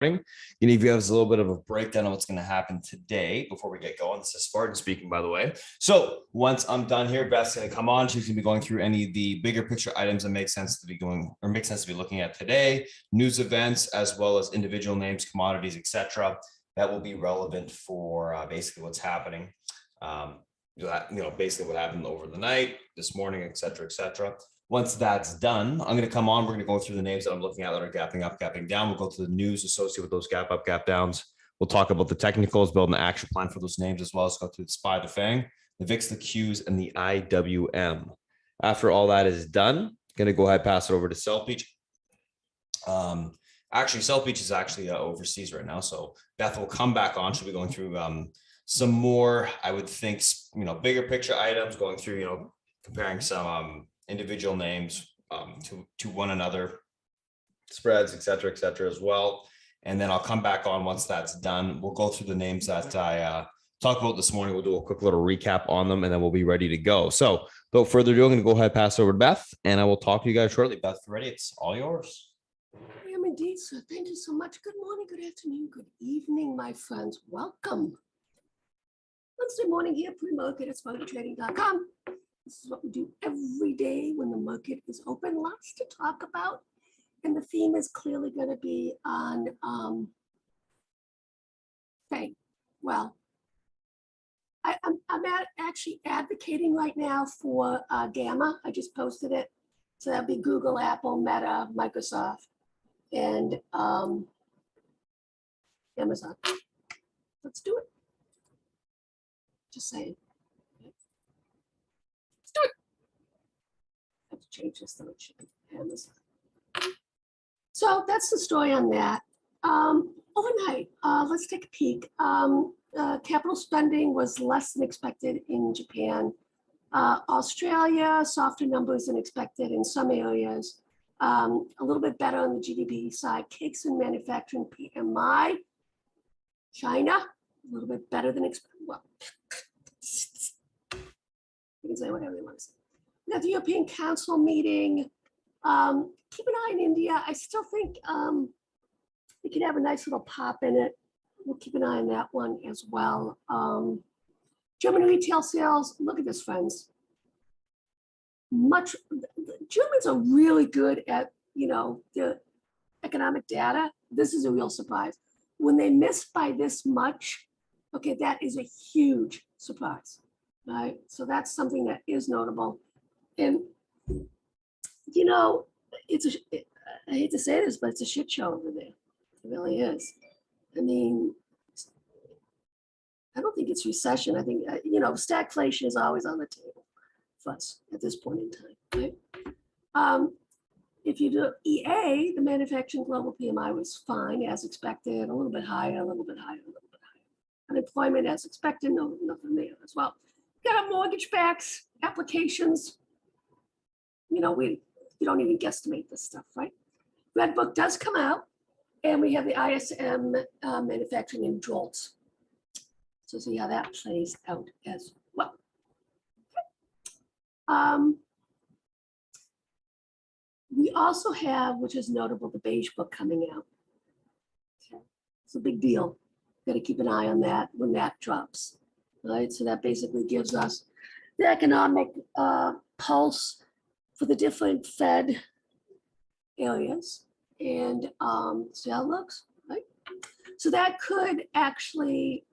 Going to give you guys a little bit of a breakdown of what's going to happen today before we get going. This is Spartan speaking, by the way. So once I'm done here, Beth's going to come on. She's going to be going through any of the bigger picture items that make sense to be going or make sense to be looking at today, news events, as well as individual names, commodities, etc. That will be relevant for basically what's happening. Basically what happened over the night, this morning, etc., etc. Once that's done, I'm going to come on. We're going to go through the names that I'm looking at that are gapping up, gapping down. We'll go to the news associated with those gap up, gap downs. We'll talk about the technicals, build an action plan for those names, as well as go through the SPY, the FANG, the VIX, the Qs, and the IWM. After all that is done, I'm going to go ahead and pass it over to South Beach. Actually, South Beach is actually overseas right now. So Beth will come back on. She'll be going through some more, I would think, bigger picture items, going through, comparing some individual names to one another, spreads, etc., as well. And then I'll come back on once that's done. We'll go through the names that I talked about this morning. We'll do a quick little recap on them, and then we'll be ready to go. So without further ado, I'm going to go ahead and pass over to Beth, and I will talk to you guys shortly. Beth, ready? It's all yours. I am indeed, sir. Thank you so much. Good morning, good afternoon, good evening, my friends. Welcome. Wednesday morning here, pre-market at SpartanTrading.com. This is what we do every day when the market is open. Lots to talk about. And the theme is clearly going to be on FANG. Well, I'm actually advocating right now for Gamma. I just posted it. So that'd be Google, Apple, Meta, Microsoft, and Amazon. Let's do it. Just saying. Let's do it. I have to change this though. It should be Amazon. So that's the story on that. Overnight, let's take a peek. Capital spending was less than expected in Japan. Australia, softer numbers than expected in some areas. A little bit better on the GDP side. Cakes and manufacturing PMI. China, a little bit better than expected. Well, you can say whatever you want to say. We got the European Council meeting. Keep an eye on India. I still think we could have a nice little pop in it. We'll keep an eye on that one as well. German retail sales. Look at this, friends. Germans are really good at, the economic data. This is a real surprise. When they miss by this much, okay, that is a huge surprise, right? So that's something that is notable. And, I hate to say this, but it's a shit show over there. It really is. I mean, I don't think it's recession. I think, stagflation is always on the table for us at this point in time, right? If you do EA, the manufacturing global PMI was fine as expected, a little bit higher, a little bit higher, a little bit higher. Unemployment as expected, nothing there as well. Got our mortgage backs, applications. We don't even guesstimate this stuff, right? Red Book does come out, and we have the ISM manufacturing in JOLTS. So see how that plays out as well. Okay. We also have, which is notable, the Beige Book coming out. Okay. It's a big deal. Got to keep an eye on that when that drops. Right. So that basically gives us the economic pulse for the different Fed areas and see how it looks. Right. So that could actually,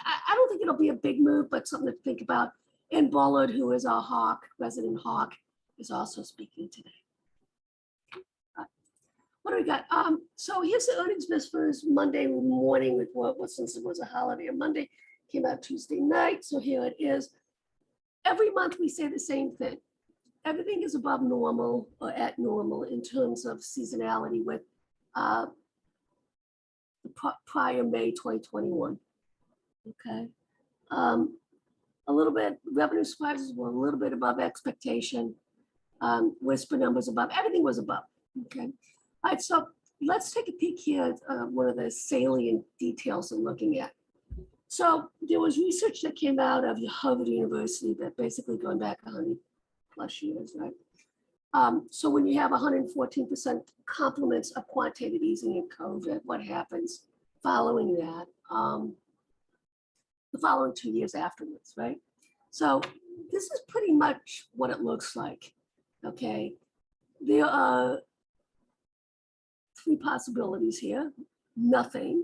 I don't think it'll be a big move, but something to think about. And Bullard, who is our hawk, resident hawk, is also speaking today. What do we got? So here's the earnings miss for Monday morning report. Well, since it was a holiday on Monday, came out Tuesday night. So here it is. Every month we say the same thing. Everything is above normal or at normal in terms of seasonality with the prior May 2021. Okay. A little bit, revenue surprises were a little bit above expectation. Whisper numbers above, everything was above. Okay. All right, so let's take a peek here at one of the salient details I'm looking at. So there was research that came out of Harvard University that basically going back 100 plus years, right? So when you have 114% complements of quantitative easing in COVID, what happens following that? The following 2 years afterwards, right? So this is pretty much what it looks like, okay? There are 3 possibilities here: nothing,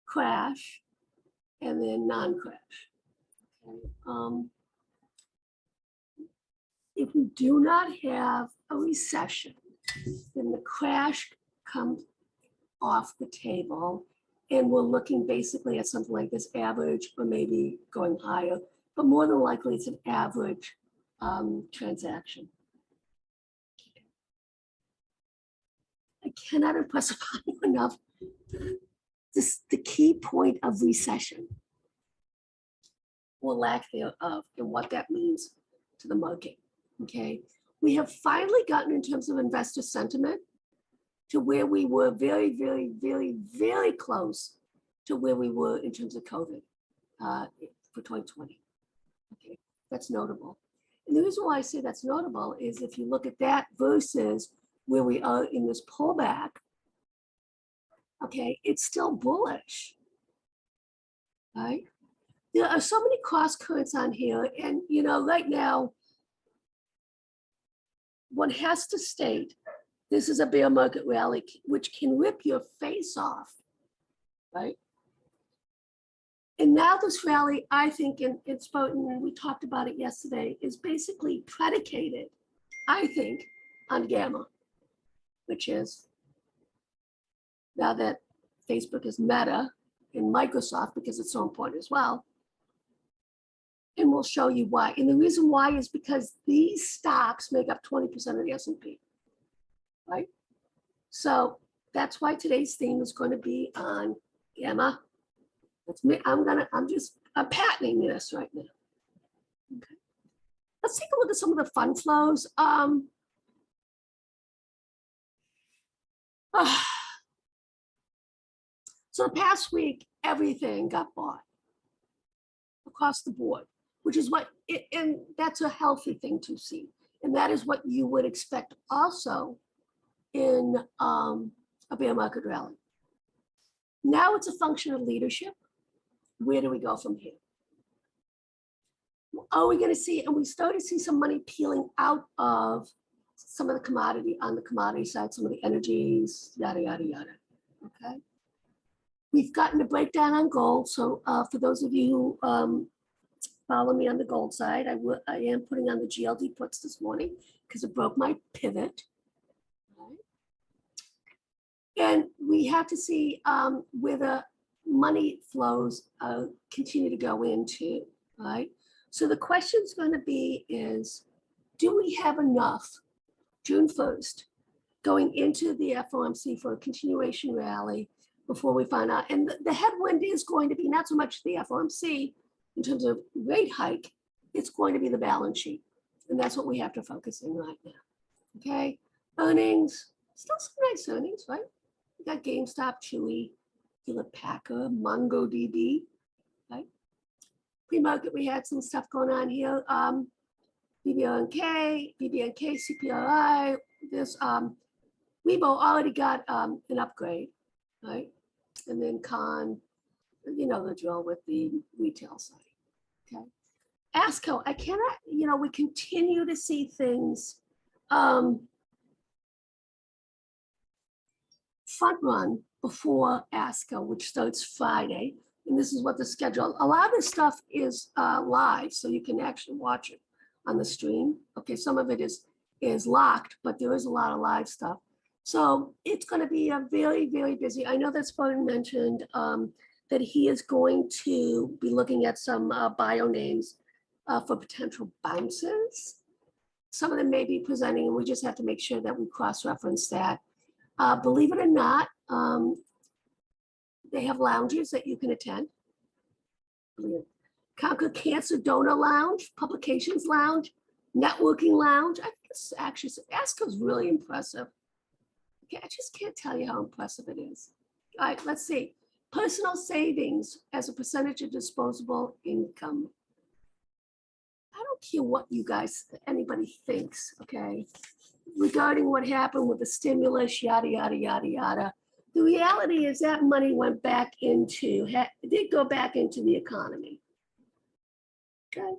crash, and then non-crash. Okay? If we do not have a recession, then the crash comes off the table, and we're looking basically at something like this average, or maybe going higher, but more than likely it's an average transaction. I cannot impress upon you enough the key point of recession, or lack thereof, and what that means to the market. Okay, we have finally gotten, in terms of investor sentiment, to where we were very, very, very, very close to where we were in terms of COVID for 2020. Okay, that's notable. And the reason why I say that's notable is if you look at that versus where we are in this pullback, okay, it's still bullish, right? There are so many cross currents on here, and you know, right now, one has to state this is a bear market rally, which can rip your face off, right? And now this rally, I think, in Spartan, we talked about it yesterday, is basically predicated, I think, on gamma, which is, now that Facebook is Meta and Microsoft, because it's so important as well, and we'll show you why. And the reason why is because these stocks make up 20% of the S&P, right? So that's why today's theme is going to be on gamma. That's me. I'm patenting this right now. Okay. Let's take a look at some of the fund flows. So the past week, everything got bought across the board, which is what, and that's a healthy thing to see. And that is what you would expect also in a bear market rally. Now it's a function of leadership. Where do we go from here? Are we going to see, and we start to see some money peeling out of some of the commodity, on the commodity side, some of the energies, yada, yada, yada, okay? We've gotten a breakdown on gold. So for those of you who follow me on the gold side, I am putting on the GLD puts this morning because it broke my pivot. Right? And we have to see where the money flows continue to go into, right? So the question is going to be is, do we have enough June 1st going into the FOMC for a continuation rally before we find out? And the headwind is going to be not so much the FOMC in terms of rate hike, it's going to be the balance sheet. And that's what we have to focus in right now, okay? Earnings, still some nice earnings, right? We got GameStop, Chewy, Hewlett Packard, MongoDB, right? Pre-market, we had some stuff going on here. BBNK, CPRI, this, Weibo already got an upgrade, right? And then Con, you know the drill with the retail side, okay? ASCO, I cannot, you know, we continue to see things front run before ASCO, which starts Friday. And this is what the schedule, a lot of this stuff is live, so you can actually watch it on the stream. Okay, some of it is locked, but there is a lot of live stuff. So it's going to be a very, very busy. I know that Spartan mentioned that he is going to be looking at some bio names for potential bounces. Some of them may be presenting, and we just have to make sure that we cross-reference that. Believe it or not, they have lounges that you can attend. Conquer Cancer Donor Lounge, Publications Lounge, Networking Lounge. I think it's actually, ASCO's really impressive. Okay, I just can't tell you how impressive it is. All right, let's see. Personal savings as a percentage of disposable income. I don't care what you guys, anybody thinks, okay, regarding what happened with the stimulus, yada, yada, yada, yada. The reality is that money went back into, did go back into the economy. Okay,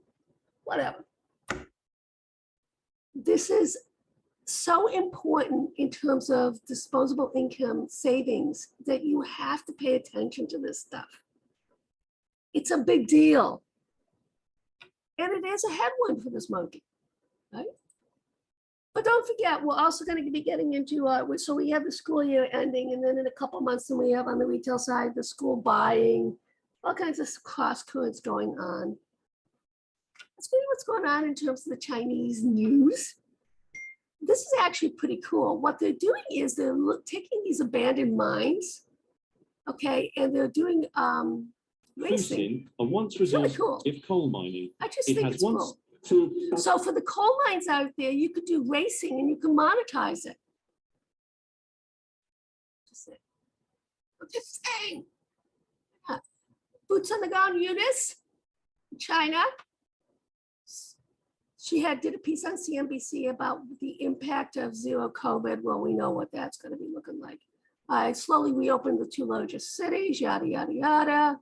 whatever. This is so important in terms of disposable income savings that you have to pay attention to this stuff. It's a big deal. And it is a headwind for this market, right? But don't forget, we're also going to be getting into, so we have the school year ending, and then in a couple months, then we have on the retail side, the school buying, all kinds of cross currents going on. Let's see what's going on in terms of the Chinese news. This is actually pretty cool. What they're doing is they're taking these abandoned mines, okay, and they're doing racing. A once resource-active coal mining. I just think it's cool. So for the coal mines out there, you could do racing and you can monetize it. I'm just saying. Boots on the ground, Eunice, China. She did a piece on CNBC about the impact of zero COVID. Well, we know what that's going to be looking like. I slowly reopened the 2 largest cities, yada, yada, yada.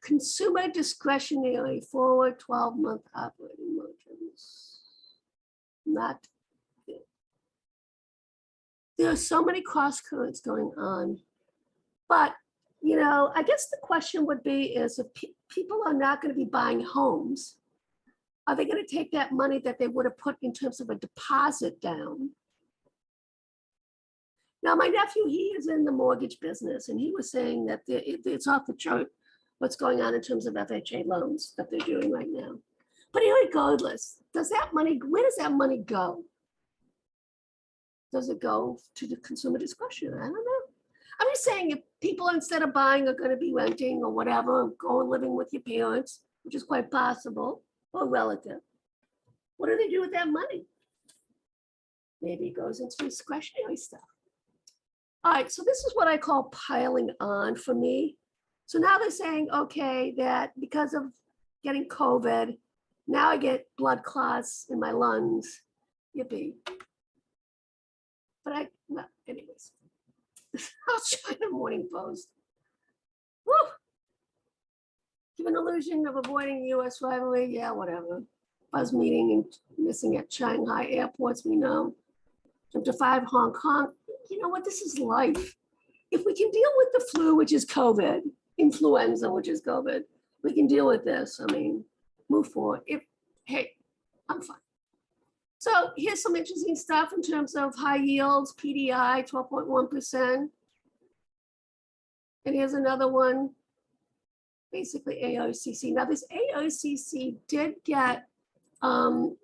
Consumer discretionary forward 12-month operating margins. Not good. There are so many cross currents going on. But, you know, I guess the question would be is if people are not going to be buying homes, are they going to take that money that they would have put in terms of a deposit down? Now, my nephew, he is in the mortgage business, and he was saying that it's off the chart what's going on in terms of FHA loans that they're doing right now. But regardless, does that money, where does that money go? Does it go to the consumer discretion? I don't know. I'm just saying if people instead of buying are going to be renting or whatever, go and living with your parents, which is quite possible, or relative, what do they do with that money? Maybe it goes into discretionary stuff. All right, so this is what I call piling on for me. So now they're saying, okay, that because of getting COVID, now I get blood clots in my lungs. Yippee. But well, anyways. I'll try the Morning Post. Woo! Give an illusion of avoiding US rivalry. Yeah, whatever. Buzz meeting and missing at Shanghai airports, we know. Jump to 5 Hong Kong. You know what? This is life. If we can deal with the flu, which is COVID, influenza, which is COVID, we can deal with this. I mean, move forward. Hey, I'm fine. So here's some interesting stuff in terms of high yields, PDI, 12.1%. And here's another one, basically AOCC. Now this AOCC did get some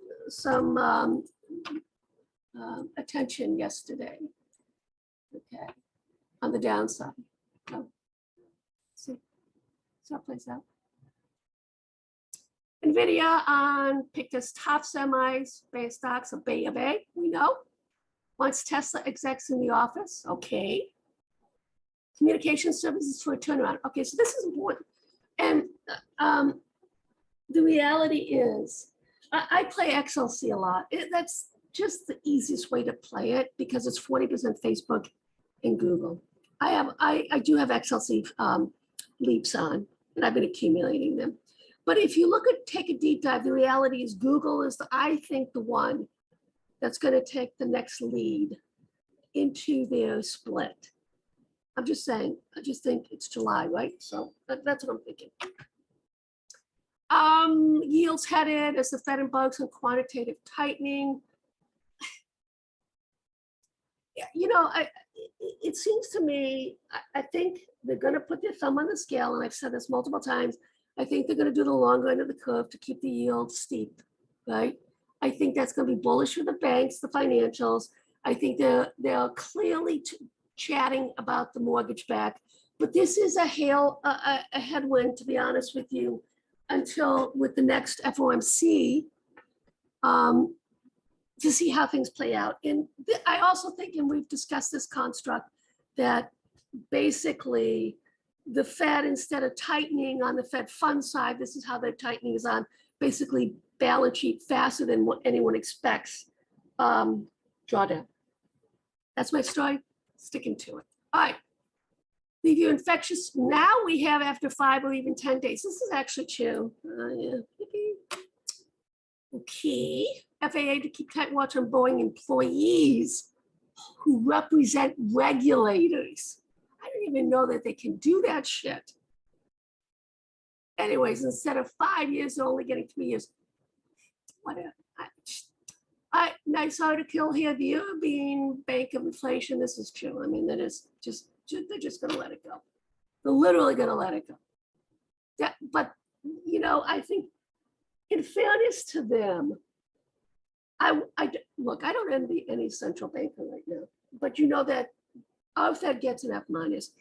attention yesterday, okay, on the downside. So, see how it plays out. NVIDIA picked as top semis, Bay stocks of Bay of A, we know. Wants Tesla execs in the office, okay. Communication services for a turnaround. Okay, so this is important. And the reality is, I play XLC a lot. That's just the easiest way to play it because it's 40% Facebook and Google. I do have XLC leaps on, and I've been accumulating them. But if you take a deep dive, the reality is Google is, I think, the one that's going to take the next lead into their split. I'm just saying, I just think it's July, right? So that's what I'm thinking. Yields headed as the Fed embarks on quantitative tightening. You know, it seems to me, I think they're going to put their thumb on the scale, and I've said this multiple times. I think they're going to do the longer end of the curve to keep the yield steep, right? I think that's going to be bullish for the banks, the financials. I think they're clearly chatting about the mortgage back, but this is a headwind, to be honest with you, until with the next FOMC to see how things play out. And I also think, and we've discussed this construct, that basically the Fed, instead of tightening on the Fed fund side, this is how they're tightening is on basically balance sheet faster than what anyone expects. Drawdown. That's my story. Sticking to it. All right. Leave you infectious. Now we have after 5 or even 10 days. This is actually chill. Yeah. Okay. FAA to keep tight watch on Boeing employees who represent regulators. I didn't even know that they can do that shit. Anyways, instead of 5 years, they're only getting 3 years. Whatever. Nice article here. The European Bank of Inflation. This is true. I mean, that is they're just going to let it go. They're literally going to let it go. But, you know, I think in fairness to them, look, I don't envy any central banker right now, but you know that our Fed gets an F minus.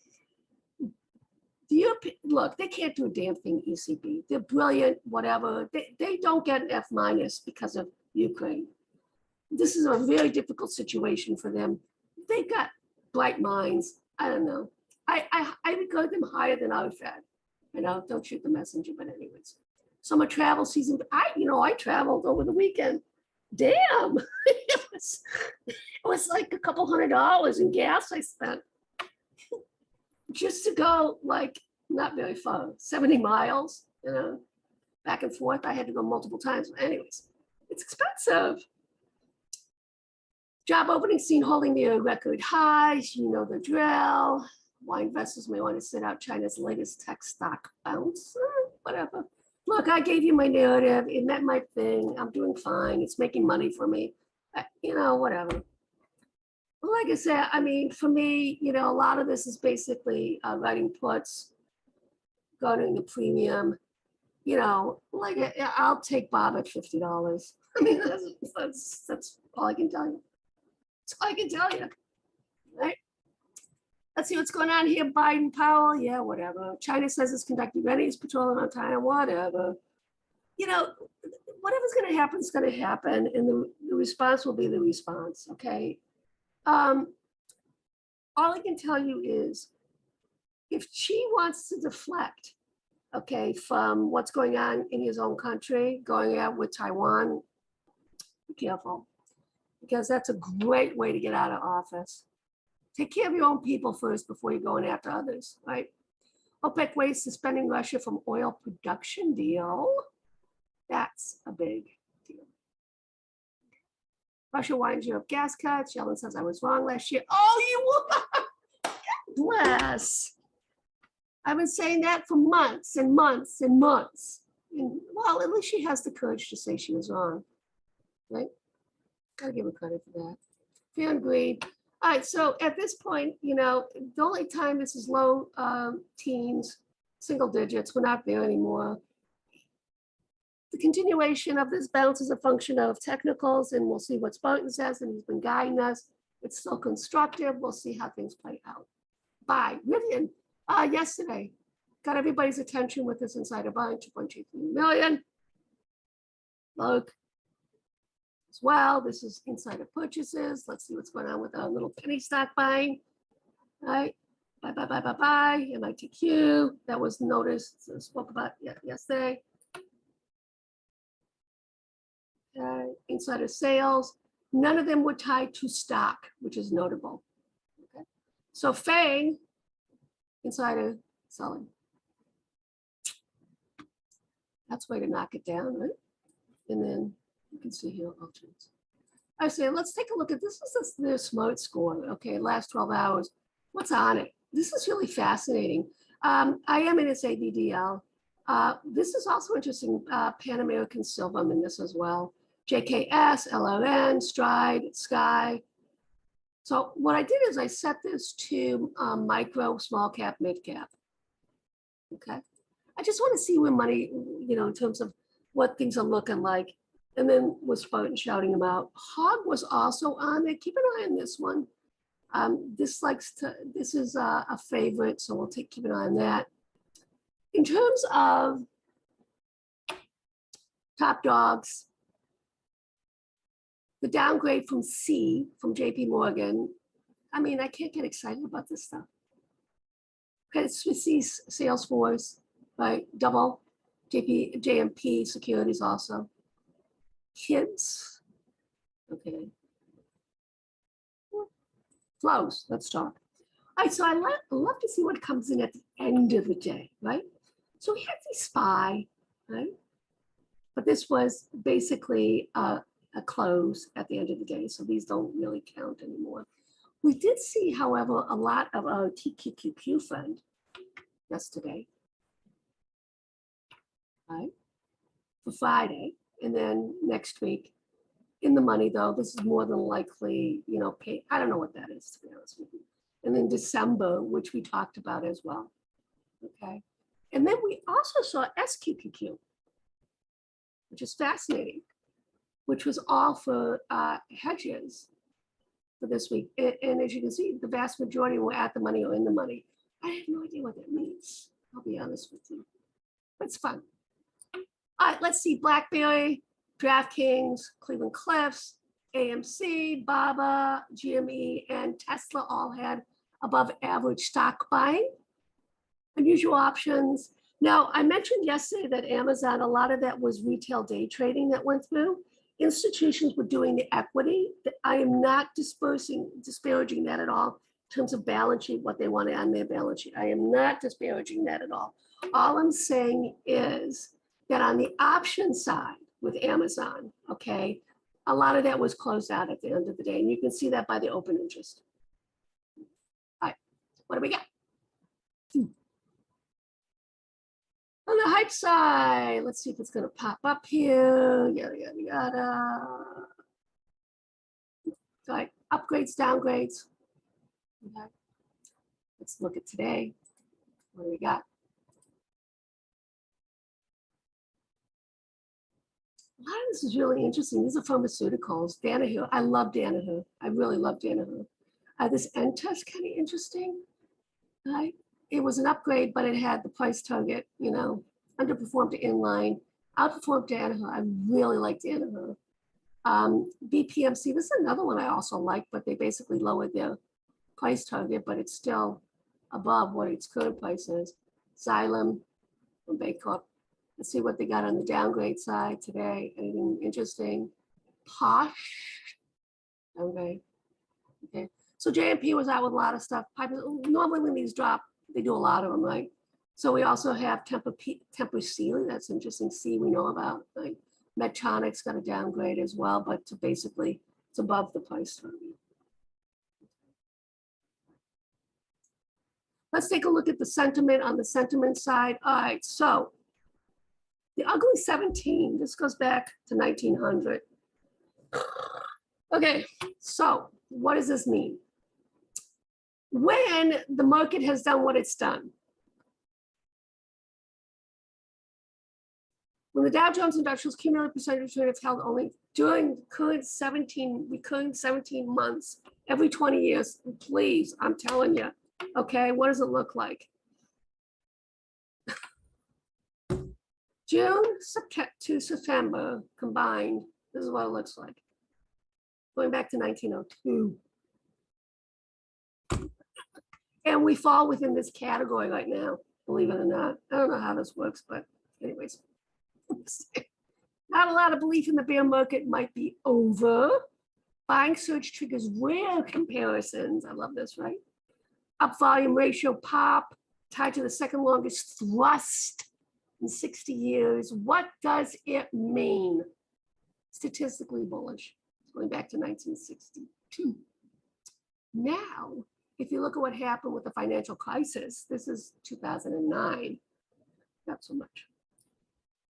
Look, they can't do a damn thing, ECB. They're brilliant, whatever. They don't get an F minus because of Ukraine. This is a very difficult situation for them. They've got bright minds. I don't know. I regard them higher than our Fed. You know, don't shoot the messenger, but anyways. Summer travel season. I traveled over the weekend. Damn, it was like a couple $100 in gas I spent just to go, like, not very far, 70 miles, you know, back and forth. I had to go multiple times. Anyways, it's expensive. Job openings seen holding near record highs. You know the drill. Why investors may want to sit out China's latest tech stock bounce. Whatever. Look, I gave you my narrative. It met my thing. I'm doing fine. It's making money for me. You know, whatever. Like I said, I mean, for me, you know, a lot of this is basically writing puts, going to the premium. You know, like I'll take Bob at $50. I mean, that's all I can tell you. That's all I can tell you. Right? Let's see what's going on here. Biden, Powell, yeah, whatever. China says it's conducting readiness patrol on time, whatever. You know, whatever's going to happen is going to happen, and the response will be the response, okay? All I can tell you is if Xi wants to deflect, okay, from what's going on in his own country, going out with Taiwan, be careful, because that's a great way to get out of office. Take care of your own people first before you're going after others, right? OPEC ways suspending Russia from oil production deal. That's a big deal. Russia winds Europe gas cuts. Yellen says I was wrong last year. Oh, you were. Bless. I've been saying that for months and months and months. And, well, at least she has the courage to say she was wrong, right? Gotta give her credit for that. Fear and greed. All right, so at this point, you know, the only time this is low teens, single digits, we're not there anymore. The continuation of this bounce is a function of technicals, and we'll see what Spartan says, and he's been guiding us. It's still constructive. We'll see how things play out. Bye. Vivian, yesterday, got everybody's attention with this insider buying, 2.23 million. Look. As well, this is insider purchases. Let's see what's going on with our little penny stock buying. All right, buy. MITQ, that was noticed, so spoke about yesterday. Insider sales, none of them were tied to stock, which is notable. Okay, so FANG, insider selling. That's way to knock it down, right? And then you can see here options. I say, let's take a look at this. This is the smart score. Okay, last 12 hours. What's on it? This is really fascinating. I am in its ABDL. This is also interesting. Pan American Silver, I'm in this as well. JKS, LRN, Stride, Sky. So what I did is I set this to micro, small cap, mid cap. Okay. I just want to see where money, you know, in terms of what things are looking like. And then was Spartan shouting them out. Hog was also on there. Keep an eye on this one. This is a favorite, so we'll keep an eye on that. In terms of top dogs, the downgrade from C, from JP Morgan, I mean, I can't get excited about this stuff. Credit Suisse, Salesforce, right? Double, JMP Securities also. Kids, okay. Flows, let's talk. All right, so I love to see what comes in at the end of the day, right? So we had the SPY, right? But this was basically a close at the end of the day, so these don't really count anymore. We did see, however, a lot of our TQQQ fund yesterday, right? For Friday, and then next week. In the money, though, this is more than likely, you know, pay. I don't know what that is, to be honest with you. And then December, which we talked about as well. Okay. And then we also saw SQQQ, which is fascinating, which was all for hedges for this week. And as you can see, the vast majority were at the money or in the money. I have no idea what that means. I'll be honest with you. But it's fun. All right, let's see. BlackBerry, DraftKings, Cleveland Cliffs, AMC, BABA, GME, and Tesla all had above average stock buying. Unusual options. Now, I mentioned yesterday that Amazon, a lot of that was retail day trading that went through. Institutions were doing the equity. I am not disparaging that at all in terms of balance sheet, what they wanted on their balance sheet. I am not disparaging that at all. All I'm saying is that on the option side with Amazon, okay, a lot of that was closed out at the end of the day. And you can see that by the open interest. All right, what do we got? On the hype side, let's see if it's going to pop up here. Yada, yada, yada. All right, upgrades, downgrades. Okay. Let's look at today. What do we got? A lot of this is really interesting. These are pharmaceuticals. Danaher. I love Danaher. I really love Danaher. This end test kind of interesting. Right? It was an upgrade, but it had the price target, you know, underperformed to inline, outperformed Danaher. I really like Danaher. BPMC, this is another one I also like, but they basically lowered their price target, but it's still above what its current price is. Xylem from Baycorp. Let's see what they got on the downgrade side today. Anything interesting? Posh. Okay. Okay. So JMP was out with a lot of stuff. Normally when these drop, they do a lot of them, right? So we also have Tempur Sealy. That's interesting. C we know about. Right? Medtronic's got a downgrade as well, but to basically it's above the price target. Let's take a look at the sentiment on the sentiment side. All right, so the ugly 17, this goes back to 1900. Okay, so what does this mean? When the market has done what it's done, when the Dow Jones Industrials cumulative percentage rate is held only during current 17 months, every 20 years, please, I'm telling you, okay, what does it look like? June to September combined, this is what it looks like. Going back to 1902. And we fall within this category right now, believe it or not. I don't know how this works, but anyways. Not a lot of belief in the bear market might be over. Buying surge triggers rare comparisons. I love this, right? Up volume ratio pop, tied to the second longest thrust in 60 years. What does it mean? Statistically bullish, going back to 1962. Now, if you look at what happened with the financial crisis, this is 2009, not so much.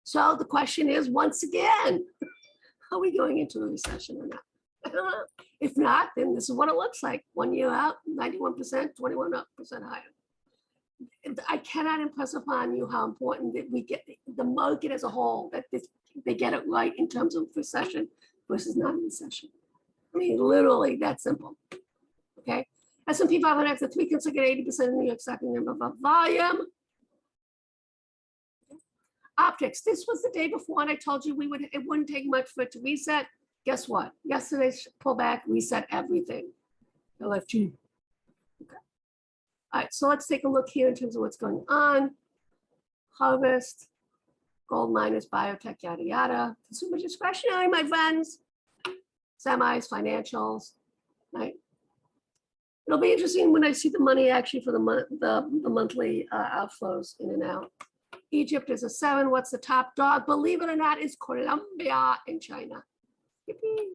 So the question is, once again, are we going into a recession or not? I don't know. If not, then this is what it looks like. 1 year out, 91%, 21% higher. I cannot impress upon you how important that we get the market as a whole, that they get it right in terms of recession versus non-recession. I mean, literally that simple, okay? S&P 500 after 3 consecutive 80% in New York Stock number of volume. Optics, this was the day before, and I told you it wouldn't take much for it to reset. Guess what? Yesterday's pullback reset everything. LFG. Okay. All right, so let's take a look here in terms of what's going on. Harvest, gold miners, biotech, yada, yada. Consumer discretionary, my friends. Semis, financials, right? It'll be interesting when I see the money actually for the monthly outflows in and out. Egypt is a 7. What's the top dog? Believe it or not, is Colombia in China. Yippee.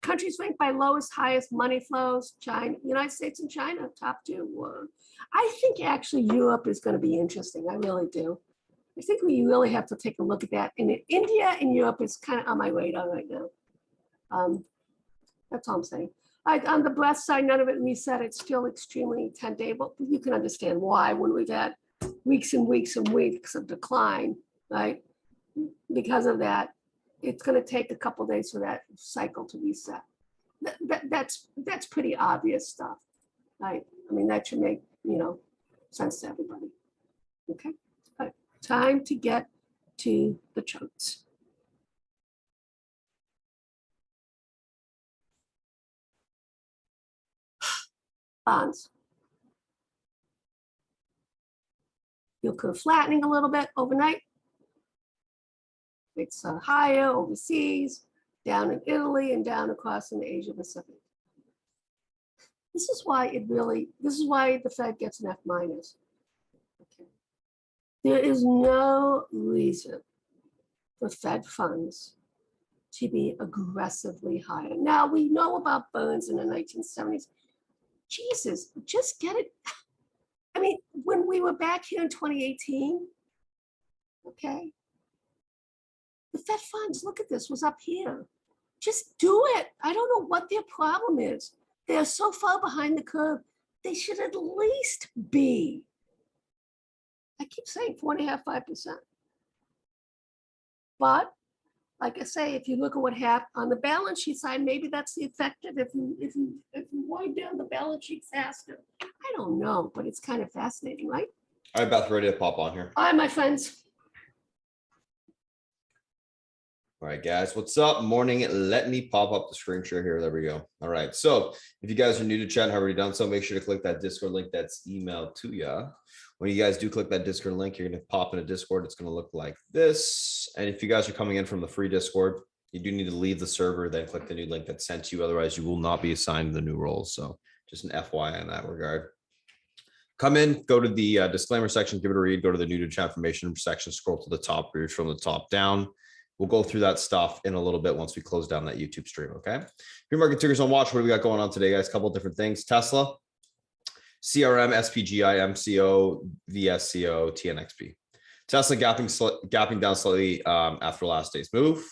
Countries ranked by lowest, highest money flows. China, United States and China, top 2. I think actually Europe is going to be interesting. I really do. I think we really have to take a look at that. And India and Europe is kind of on my radar right now. That's all I'm saying. On the breath side, none of it reset. It's still extremely 10-day, but you can understand why when we've had weeks and weeks and weeks of decline, right? Because of that, it's going to take a couple of days for that cycle to reset. That's pretty obvious stuff, right? I mean, that should make, sense to everybody. Okay, all right. Time to get to the charts. Bonds. Yield curve flattening a little bit overnight. It's higher overseas, down in Italy, and down across in the Asia Pacific. This is why the Fed gets an F-. Okay. There is no reason for Fed funds to be aggressively higher. Now, we know about Burns in the 1970s. Jesus, just get it. I mean, when we were back here in 2018, okay, the Fed funds, look at this, was up here. Just do it. I don't know what their problem is. They're so far behind the curve. They should at least be, I keep saying 4.5%, 5%. But like I say, if you look at what happened on the balance sheet side, maybe that's the effective if you wind down the balance sheet faster. I don't know, but it's kind of fascinating, right? All right, Beth, ready to pop on here. All right, my friends. All right, guys, what's up? Morning. Let me pop up the screen share here. There we go. All right. So if you guys are new to chat and have already done so, make sure to click that Discord link that's emailed to you. When you guys do click that Discord link, you're going to pop into Discord. It's going to look like this. And if you guys are coming in from the free Discord, you do need to leave the server, then click the new link that's sent to you. Otherwise, you will not be assigned the new roles. So just an FYI in that regard. Come in, go to the disclaimer section, give it a read, go to the new to chat information section, scroll to the top, read from the top down. We'll go through that stuff in a little bit once we close down that YouTube stream, okay? Pre-market tickers on watch. What do we got going on today, guys? A couple of different things. Tesla, CRM, SPGI, MCO, VSCO, TNXP. Tesla gapping down slightly after last day's move.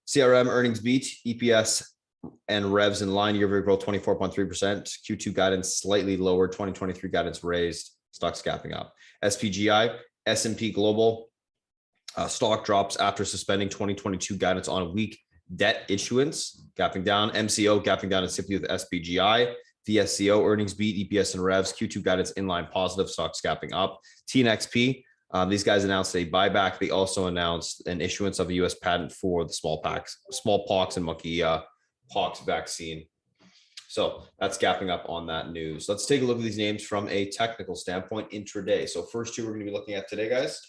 CRM earnings beat, EPS and revs in line, year-over-year growth 24.3%. Q2 guidance slightly lower, 2023 guidance raised, stocks gapping up. SPGI, S&P Global, stock drops after suspending 2022 guidance on a weak debt issuance, gapping down. MCO gapping down and simply with SPGI. VSCO earnings beat, EPS and revs. Q2 guidance in line positive, stocks gapping up. TNXP, these guys announced a buyback. They also announced an issuance of a U.S. patent for the smallpox and monkeypox vaccine. So that's gapping up on that news. Let's take a look at these names from a technical standpoint intraday. So first two we're going to be looking at today, guys,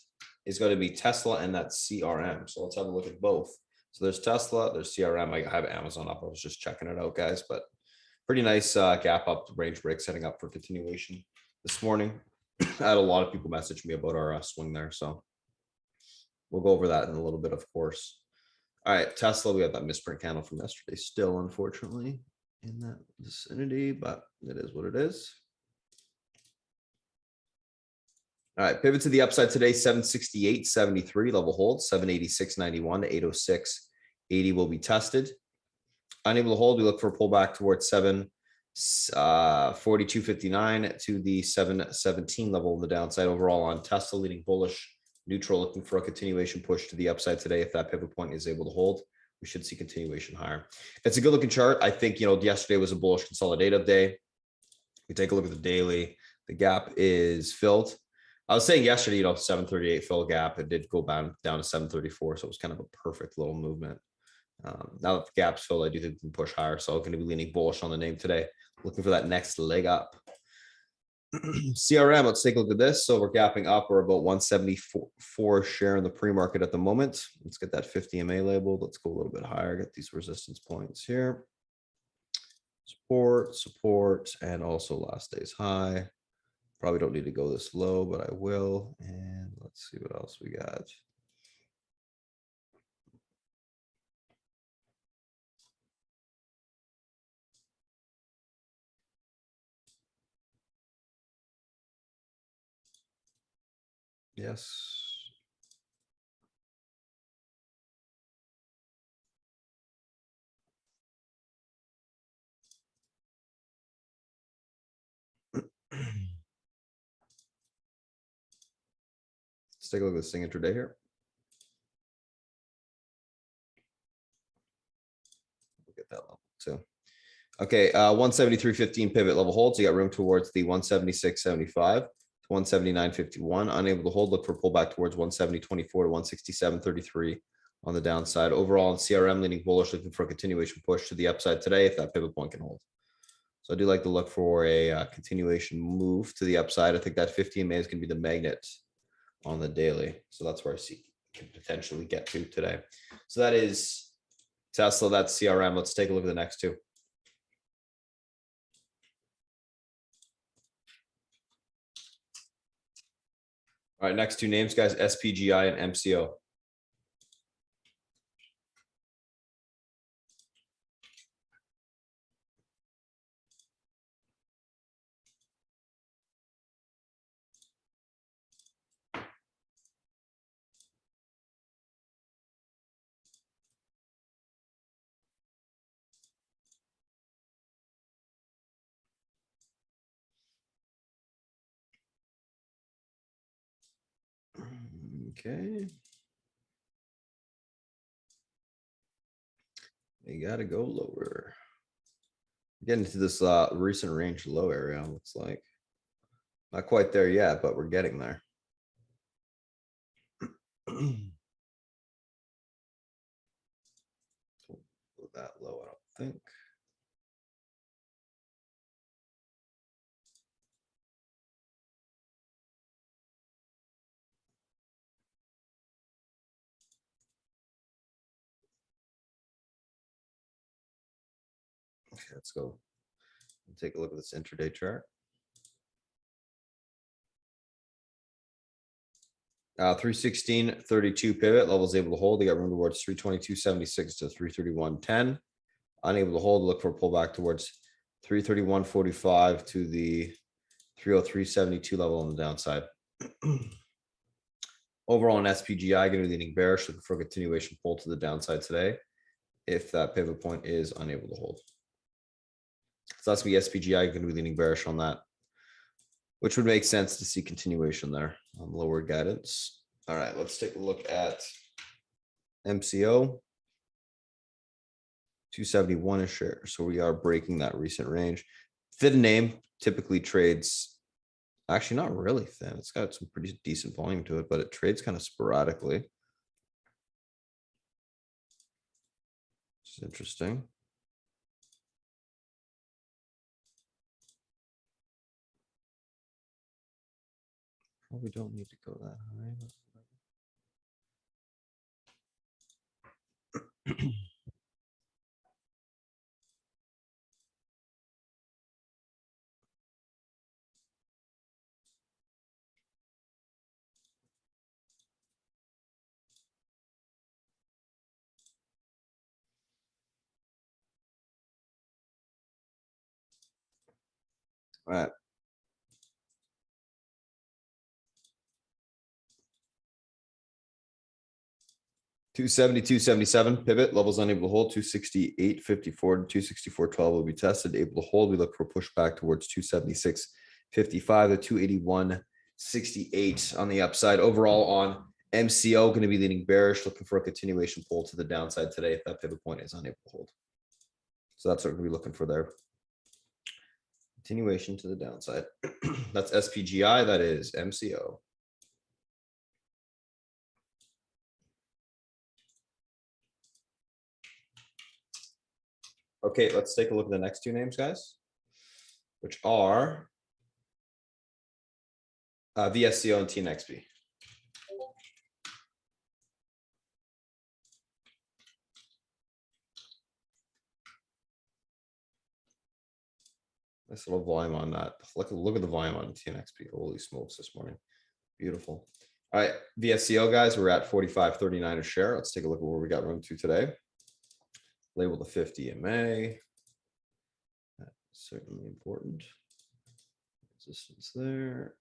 is going to be Tesla and that CRM. So let's have a look at both. So there's Tesla, there's CRM. I have Amazon up. I was just checking it out, guys, but pretty nice gap up, range break, setting up for continuation this morning. I had a lot of people message me about our swing there, so we'll go over that in a little bit, of course. All right, Tesla, we got that misprint candle from yesterday still, unfortunately, in that vicinity, but it is what it is. All right, pivot to the upside today, 768.73 level hold, 786.91 to 806.80 will be tested. Unable to hold, we look for a pullback towards 742.59 to the 717 level of the downside. Overall on Tesla, leading bullish, neutral, looking for a continuation push to the upside today. If that pivot point is able to hold, we should see continuation higher. It's a good looking chart. I think, yesterday was a bullish consolidative day. We take a look at the daily. The gap is filled. I was saying yesterday, 738 fill gap. It did go down to 734. So it was kind of a perfect little movement. Now that the gap's filled, I do think we can push higher. So I'm going to be leaning bullish on the name today, looking for that next leg up. CRM, let's take a look at this. So we're gapping up. We're about 174 share in the pre-market at the moment. Let's get that 50 MA labeled. Let's go a little bit higher, get these resistance points here. Support, and also last day's high. Probably don't need to go this low, but I will. And let's see what else we got. Yes. Let's take a look at this thing intraday here. Look at that level too. Okay, 173.15 pivot level holds. You got room towards the 176.75 to 179.51. Unable to hold, look for pullback towards 170.24 to 167.33 on the downside. Overall in CRM, leaning bullish, looking for a continuation push to the upside today if that pivot point can hold. So I do like to look for a continuation move to the upside. I think that 15 May is going to be the magnet on the daily. So that's where I see can potentially get to today. So that is Tesla, that's CRM. Let's take a look at the next two. All right, next two names, guys, SPGI and MCO. Okay. You gotta go lower. Getting to this recent range low area, looks like. Not quite there yet, but we're getting there. That low, I don't think. Okay, let's go. Take a look at this intraday chart. 316.32 pivot levels able to hold. They got room towards 322.76 to 331.10. Unable to hold, look for a pullback towards 331.45 to the 303.72 level on the downside. Overall, in SPGI, going to be leaning bearish, looking for a continuation pull to the downside today if that pivot point is unable to hold. So that's me, SPGI, going to be leaning bearish on that, which would make sense to see continuation there on lower guidance. All right, let's take a look at MCO. 271 a share. So we are breaking that recent range. Thin name typically trades, actually not really thin. It's got some pretty decent volume to it, but it trades kind of sporadically. It's interesting. Probably don't need to go that high. All right. 270, 277 pivot levels unable to hold. 268.54 to 264.12 will be tested. Able to hold. We look for pushback towards 276.55 to 281.68 on the upside. Overall on MCO, going to be leaning bearish, looking for a continuation pull to the downside today if that pivot point is unable to hold. So that's what we're going to be looking for there. Continuation to the downside. That's SPGI. That is MCO. Okay, let's take a look at the next two names, guys, which are VSCO and TNXP. Nice little volume on that. Look at the volume on TNXP. Holy smokes this morning. Beautiful. All right, VSCO guys, we're at 45.39 a share. Let's take a look at where we got room to today. Label the 50 MA. That's certainly important. Resistance there.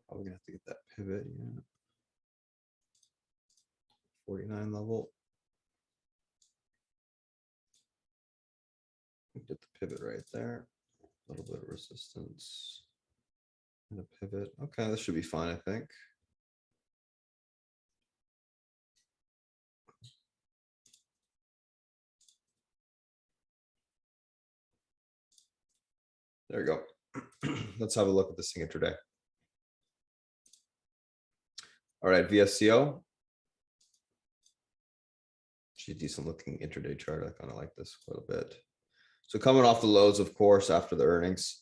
Probably gonna have to get that pivot. Yeah. 49 level. Get the pivot right there. A little bit of resistance. And a pivot. Okay, this should be fine, I think. There we go. Let's have a look at this thing intraday. All right, VSCO. Actually, decent looking intraday chart. I kind of like this quite a bit. So coming off the lows, of course, after the earnings,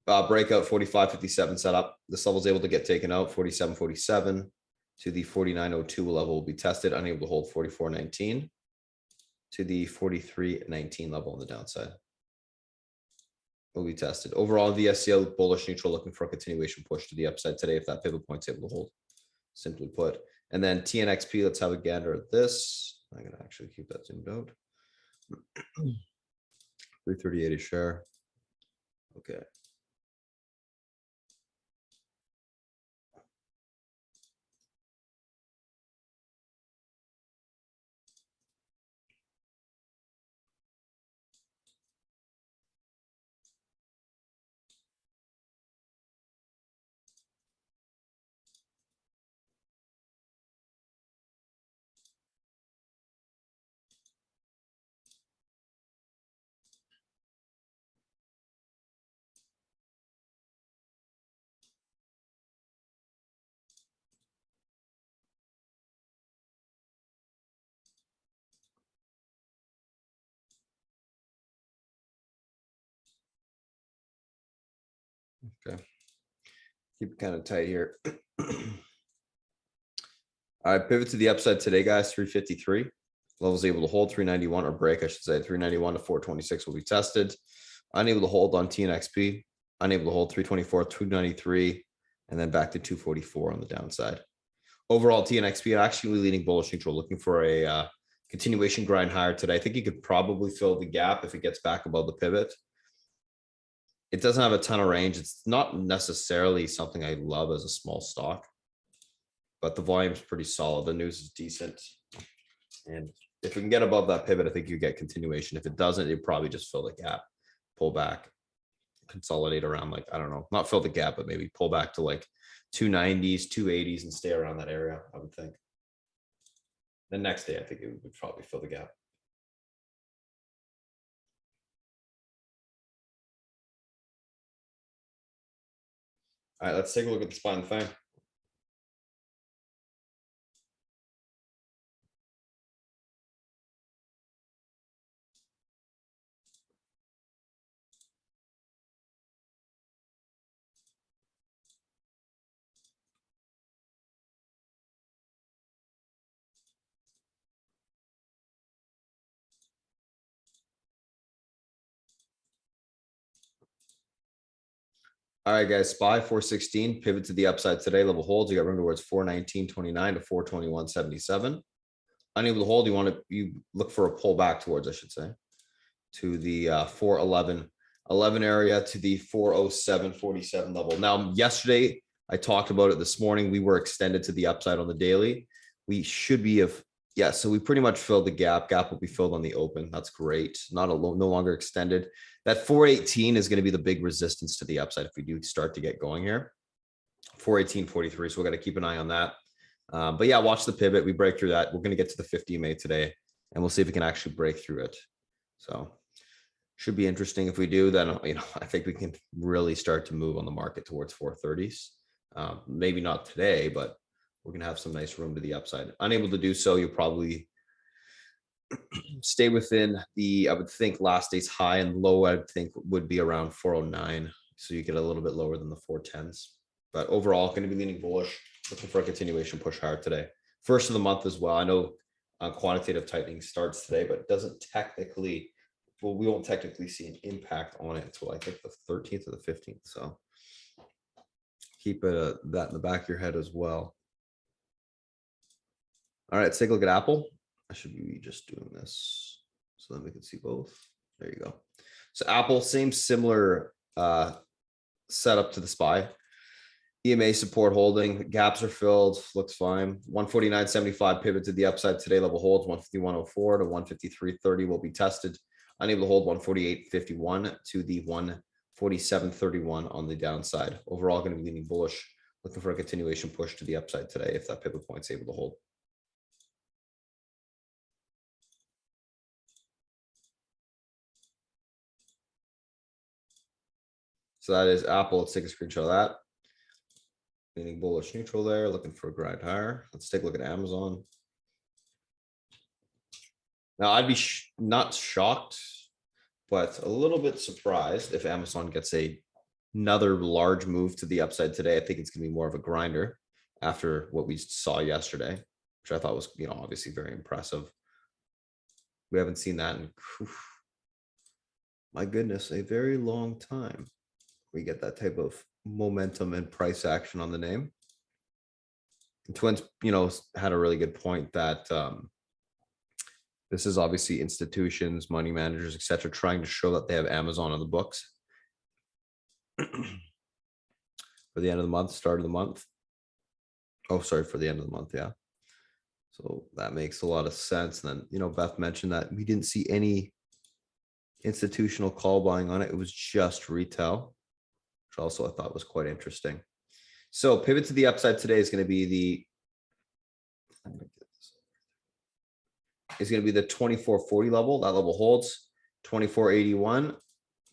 breakout 45.57 setup. This level is able to get taken out 47.47 to the 49.02 level will be tested, unable to hold 44.19 to the 43.19 level on the downside. Will be tested. Overall, VSCO bullish neutral, looking for a continuation push to the upside today if that pivot point's able to hold. Simply put. And then TNXP, let's have a gander at this. I'm gonna actually keep that zoomed out. 338 a share. Okay. Okay. Keep it kind of tight here. All right, pivot to the upside today, guys. 353. Levels able to hold 391 or break, I should say. 391 to 426 will be tested. Unable to hold on TNXP. Unable to hold 324, 293, and then back to 244 on the downside. Overall, TNXP actually leading bullish neutral, looking for a continuation grind higher today. I think you could probably fill the gap if it gets back above the pivot. It doesn't have a ton of range. It's not necessarily something I love as a small stock, but the volume's pretty solid. The news is decent. And if we can get above that pivot, I think you get continuation. If it doesn't, it probably just fill the gap, pull back, consolidate around, like, I don't know, not fill the gap, but maybe pull back to like 290s, 280s and stay around that area, I would think. The next day, I think it would probably fill the gap. All right, let's take a look at the SPY and the FANG. All right, guys, SPY 416, pivot to the upside today, level holds. You got room towards 419.29 to 421.77. Unable to hold, you look for a pullback towards, I should say, to the 411 area to the 407.47 level. Now, yesterday, I talked about it this morning. We were extended to the upside on the daily. We should be so we pretty much filled the gap. Gap will be filled on the open. That's great. No longer extended. That 418 is going to be the big resistance to the upside if we do start to get going here. 418.43. So we're going to keep an eye on that. But yeah, watch the pivot. We break through that. We're going to get to the 50 MA today, and we'll see if we can actually break through it. So should be interesting. If we do, then I think we can really start to move on the market towards 430s. Maybe not today, but we're going to have some nice room to the upside. Unable to do so, you'll probably stay within the, I would think last day's high and low, I would think would be around 409. So you get a little bit lower than the 410s, but overall going to be leaning bullish, looking for a continuation push higher today. First of the month as well. I know quantitative tightening starts today, but it doesn't technically, well, we won't technically see an impact on it until I think the 13th or the 15th. So keep it that in the back of your head as well. All right, let's take a look at Apple. I should be just doing this so that we can see both. There you go. So Apple, similar setup to the SPY. EMA support holding, gaps are filled, looks fine. 149.75 pivot to the upside today, level holds 151.04 to 153.30 will be tested. Unable to hold 148.51 to the 147.31 on the downside. Overall, going to be leaning bullish, looking for a continuation push to the upside today if that pivot point's able to hold. So that is Apple. Let's take a screenshot of that. Leaning bullish neutral there, looking for a grind higher. Let's take a look at Amazon. Now, I'd be not shocked, but a little bit surprised if Amazon gets another large move to the upside today. I think it's going to be more of a grinder after what we saw yesterday, which I thought was, obviously very impressive. We haven't seen that in, my goodness, a very long time. We get that type of momentum and price action on the name. And Twins, had a really good point that this is obviously institutions, money managers, etc., trying to show that they have Amazon on the books for the end of the month, start of the month. Oh, sorry, for the end of the month, yeah. So that makes a lot of sense. And then, Beth mentioned that we didn't see any institutional call buying on it. It was just retail, which also I thought was quite interesting. So pivot to the upside today is going to be the 2440 level. That level holds 2481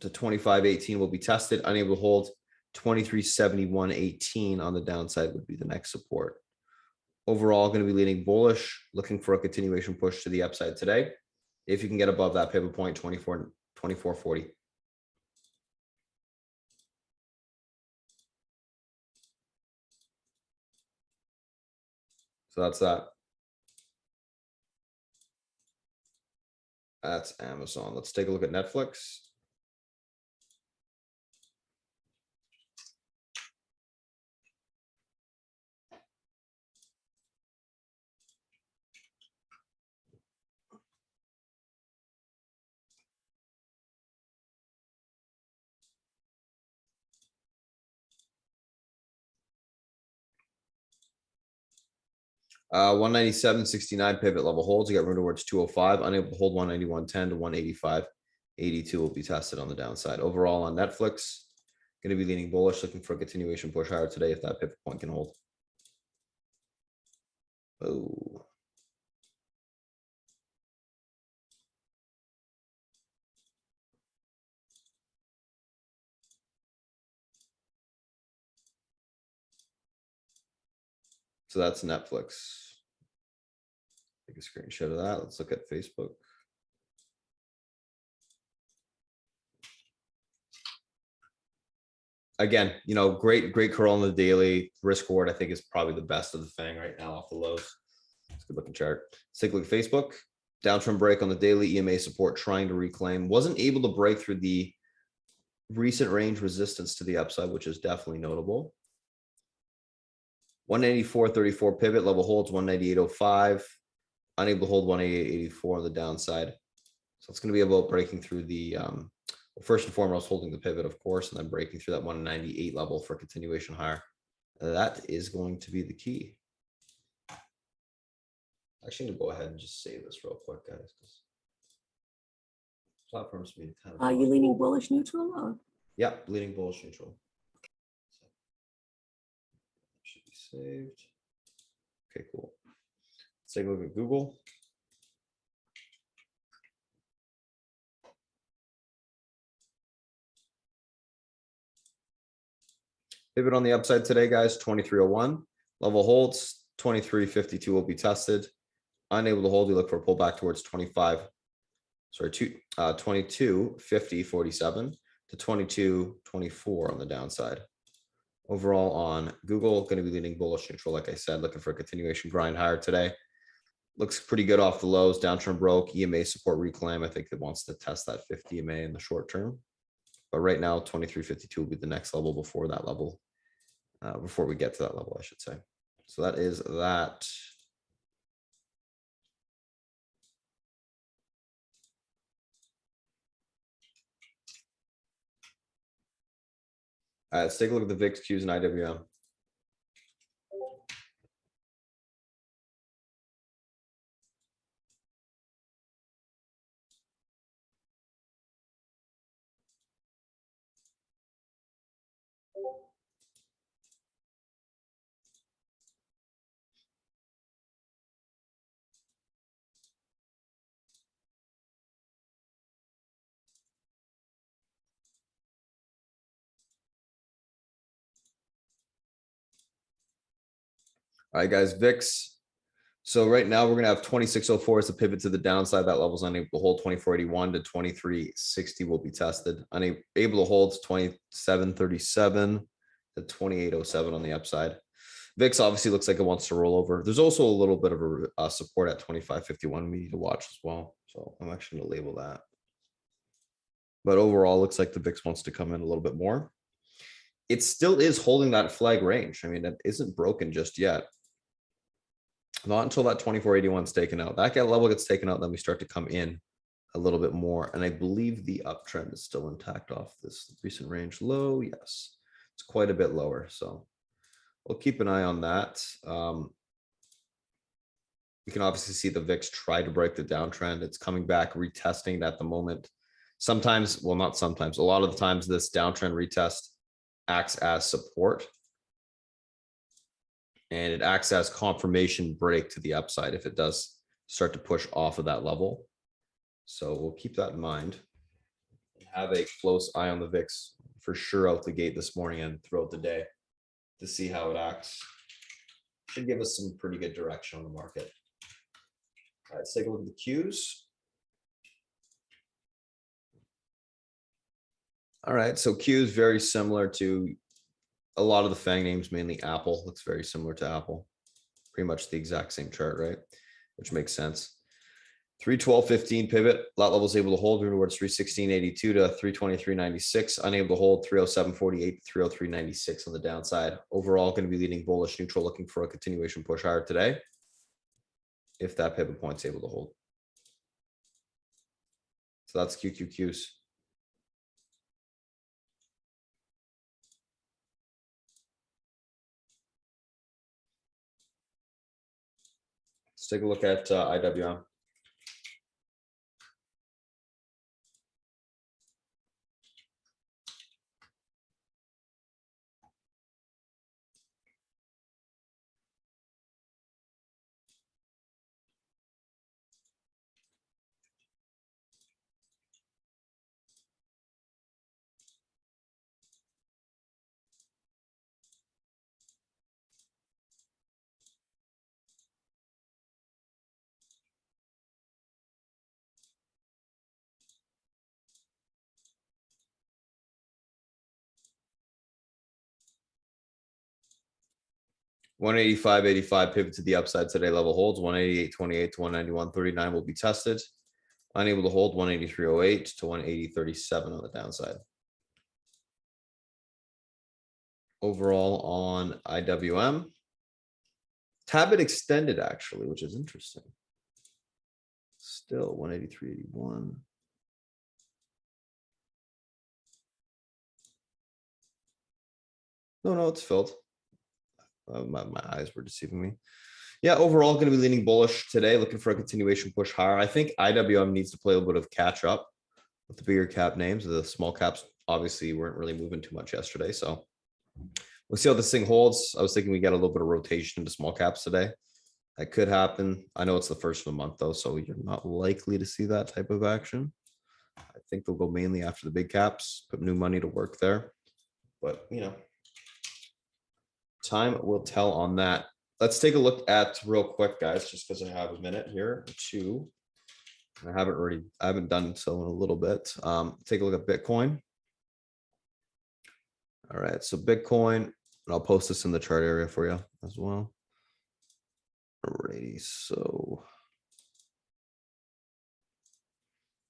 to 2518 will be tested. Unable to hold 2371.18 on the downside would be the next support. Overall, going to be leaning bullish, looking for a continuation push to the upside today. If you can get above that pivot point, 2440. So that's that. That's Amazon. Let's take a look at Netflix. Uh, 197.69 pivot level holds. You got room towards 205. Unable to hold 191.10 to 185.82 will be tested on the downside. Overall on Netflix, going to be leaning bullish, looking for a continuation push higher today if that pivot point can hold. Oh. So that's Netflix. Take a screenshot of that. Let's look at Facebook. Again, great curl on the daily. Risk reward, I think, is probably the best of the FANG right now off the lows. It's a good looking chart. Let's take a look at Facebook. Downtrend break on the daily. EMA support trying to reclaim. Wasn't able to break through the recent range resistance to the upside, which is definitely notable. 184.34 pivot level holds 198.05. Unable to hold 188.84 on the downside. So it's going to be about breaking through the first and foremost holding the pivot, of course, and then breaking through that 198 level for continuation higher. That is going to be the key. Actually, I'm going to go ahead and just save this real quick, guys. Platforms being kind of. Are you leaning bullish neutral? Or? Yeah, leaning bullish neutral. Should be saved. Okay, cool. Let's take a look at Google. Pivot on the upside today, guys, 2301. Level holds, 2352 will be tested. Unable to hold, we look for a pullback towards 25. Sorry, 22, 50, 47 to 22, 24 on the downside. Overall on Google, going to be leaning bullish neutral. Like I said, looking for a continuation grind higher today. Looks pretty good off the lows. Downtrend broke. EMA support reclaim. I think it wants to test that 50 EMA in the short term. But right now, 23.52 will be the next level before that level. Before we get to that level, I should say. So that is that. All right, let's take a look at the VIX, Qs, and IWM. All right, guys, VIX. So right now we're gonna have 2604 as a pivot to the downside. That level's unable to hold. 2481 to 2360 will be tested. Unable to hold 2737 to 2807 on the upside. VIX obviously looks like it wants to roll over. There's also a little bit of a support at 2551 we need to watch as well. So I'm actually gonna label that. But overall, looks like the VIX wants to come in a little bit more. It still is holding that flag range. I mean, that isn't broken just yet. Not until that 2481 is taken out. That level gets taken out, then we start to come in a little bit more. And I believe the uptrend is still intact off this recent range low. Yes, it's quite a bit lower. So we'll keep an eye on that. We can obviously see the VIX try to break the downtrend. It's coming back, retesting at the moment. Sometimes, well, not sometimes, a lot of the times this downtrend retest acts as support. And it acts as confirmation break to the upside if it does start to push off of that level. So we'll keep that in mind. Have a close eye on the VIX for sure out the gate this morning and throughout the day to see how it acts. Should give us some pretty good direction on the market. All right, let's take a look at the Qs. All right, so Q is very similar to a lot of the FANG names, mainly Apple. Looks very similar to Apple. Pretty much the exact same chart, right? Which makes sense. 312.15 pivot. Lot levels able to hold towards 316.82 to 323.96. Unable to hold 307.48 to 303.96 on the downside. Overall, going to be leading bullish neutral, looking for a continuation push higher today. If that pivot point's able to hold. So that's QQQs. Let's take a look at IWM. $185.85 pivot to the upside today. Level holds 188.28 to 191.39 will be tested. Unable to hold 183.08 to 180.37 on the downside. Overall on IWM, tab it extended actually, which is interesting. Still 183.81. No, it's filled. My eyes were deceiving me. Yeah, overall going to be leaning bullish today, looking for a continuation push higher. I think IWM needs to play a little bit of catch up with the bigger cap names. The small caps obviously weren't really moving too much yesterday. So we'll see how this thing holds. I was thinking we got a little bit of rotation into small caps today. That could happen. I know it's the first of the month though, so you're not likely to see that type of action. I think they'll go mainly after the big caps, put new money to work there. But, you know, time will tell on that. let's take a look at real quick, guys, just because I have a minute here or two. I haven't done so in a little bit. Take a look at Bitcoin. All right, so Bitcoin, and I'll post this in the chart area for you as well. Alrighty, so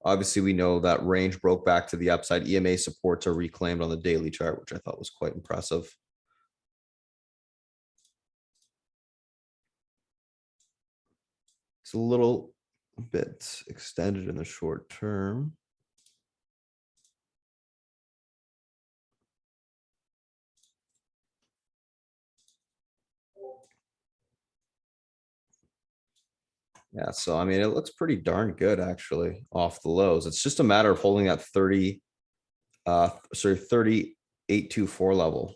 obviously we know that range broke back to the upside. EMA supports are reclaimed on the daily chart, which I thought was quite impressive. It's a little bit extended in the short term. Yeah, so I mean, it looks pretty darn good actually off the lows. It's just a matter of holding that 3824 level.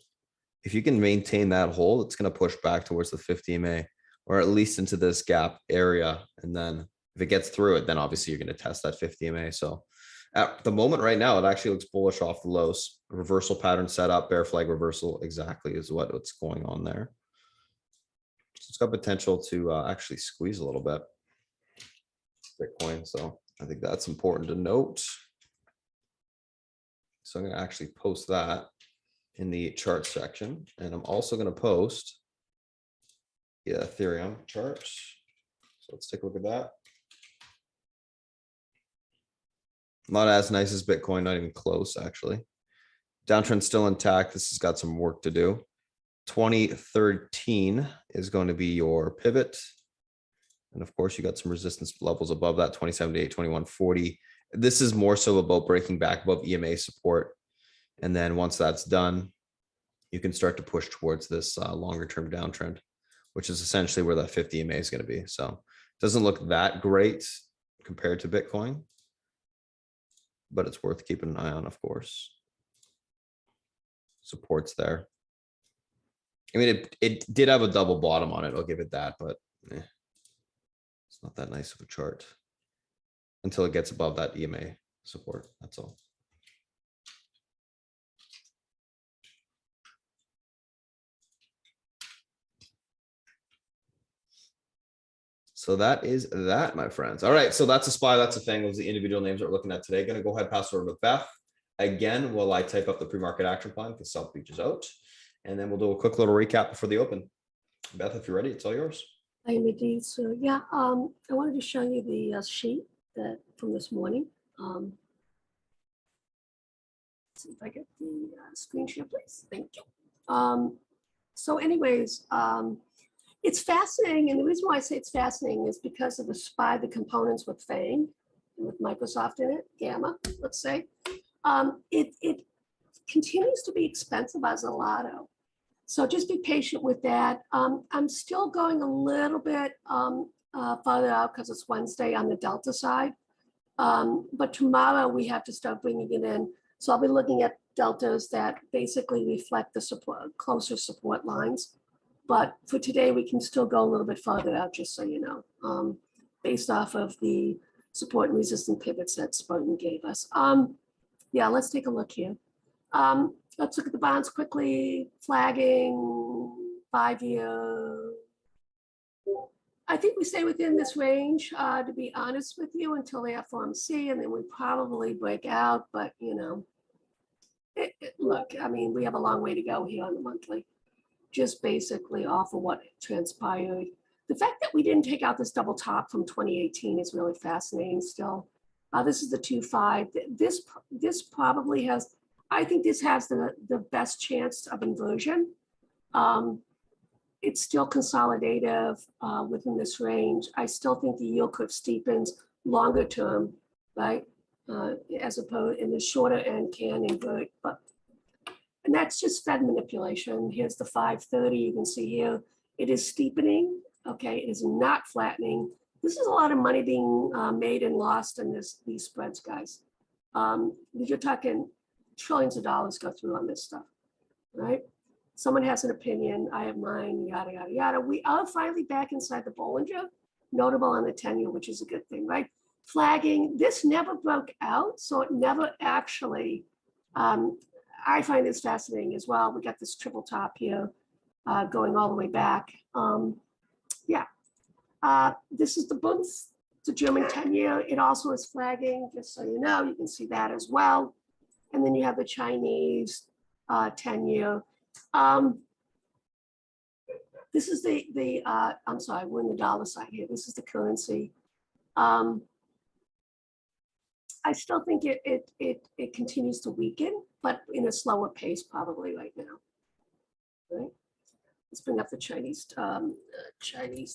If you can maintain that hold, it's going to push back towards the 50 MA or at least into this gap area. And then if it gets through it, then obviously you're going to test that 50 MA. So at the moment right now, it actually looks bullish off the lows. Reversal pattern set up, bear flag reversal exactly is what's going on there. So it's got potential to actually squeeze a little bit. Bitcoin. So I think that's important to note. So I'm going to actually post that in the chart section. And I'm also going to post the Ethereum charts. So let's take a look at that. Not as nice as Bitcoin, not even close, actually. Downtrend still intact. This has got some work to do. 2013 is going to be your pivot. And of course, you got some resistance levels above that 2078, 2140. This is more so about breaking back above EMA support. And then once that's done, you can start to push towards this longer term downtrend, which is essentially where that 50 EMA is going to be. So it doesn't look that great compared to Bitcoin, but it's worth keeping an eye on, of course. Support's there. I mean, it did have a double bottom on it. I'll give it that, but it's not that nice of a chart until it gets above that EMA support. That's all. So that is that, my friends. All right, so that's a SPY. That's a thing. Those are the individual names that we're looking at today. Going to go ahead, pass over to Beth again while I type up the pre-market action plan because South Beach is out. And then we'll do a quick little recap before the open. Beth, if you're ready, it's all yours. I am indeed. So yeah, I wanted to show you the sheet that from this morning. Let's see if I get the screen share, please. Thank you. So anyways, it's fascinating. And the reason why I say it's fascinating is because of the SPY, the components with FANG, with Microsoft in it, Gamma, let's say. It continues to be expensive as a lotto. So just be patient with that. I'm still going a little bit farther out because it's Wednesday on the Delta side. But tomorrow we have to start bringing it in. So I'll be looking at deltas that basically reflect the support, closer support lines. But for today, we can still go a little bit farther out, just so you know, based off of the support and resistance pivots that Spartan gave us. Yeah, let's take a look here. Let's look at the bonds quickly. Flagging, 5-year. I think we stay within this range, to be honest with you, until the FOMC, and then we probably break out. But, you know, look, I mean, we have a long way to go here on the monthly, just basically off of what transpired. The fact that we didn't take out this double top from 2018 is really fascinating still. This is the 2.5. This probably has, I think this has the best chance of inversion. It's still consolidative within this range. I still think the yield curve steepens longer term, right? As opposed in the shorter end can invert, and that's just Fed manipulation. Here's the 530. You can see here it is steepening. Okay, it is not flattening. This is a lot of money being made and lost in these spreads, guys. You're talking trillions of dollars go through on this stuff, right? Someone has an opinion, I have mine, yada, yada, yada. We are finally back inside the Bollinger, notable on the 10-year, which is a good thing, right? Flagging, this never broke out, so it never actually, I find this fascinating as well. We got this triple top here. going all the way back. Yeah, this is the Bund, the German 10-year. It also is flagging, just so you know, you can see that as well. And then you have the Chinese 10-year. This is the I'm sorry, we're in the dollar side here. This is the currency. I still think it continues to weaken, but in a slower pace probably right now. Right? Let's bring up the Chinese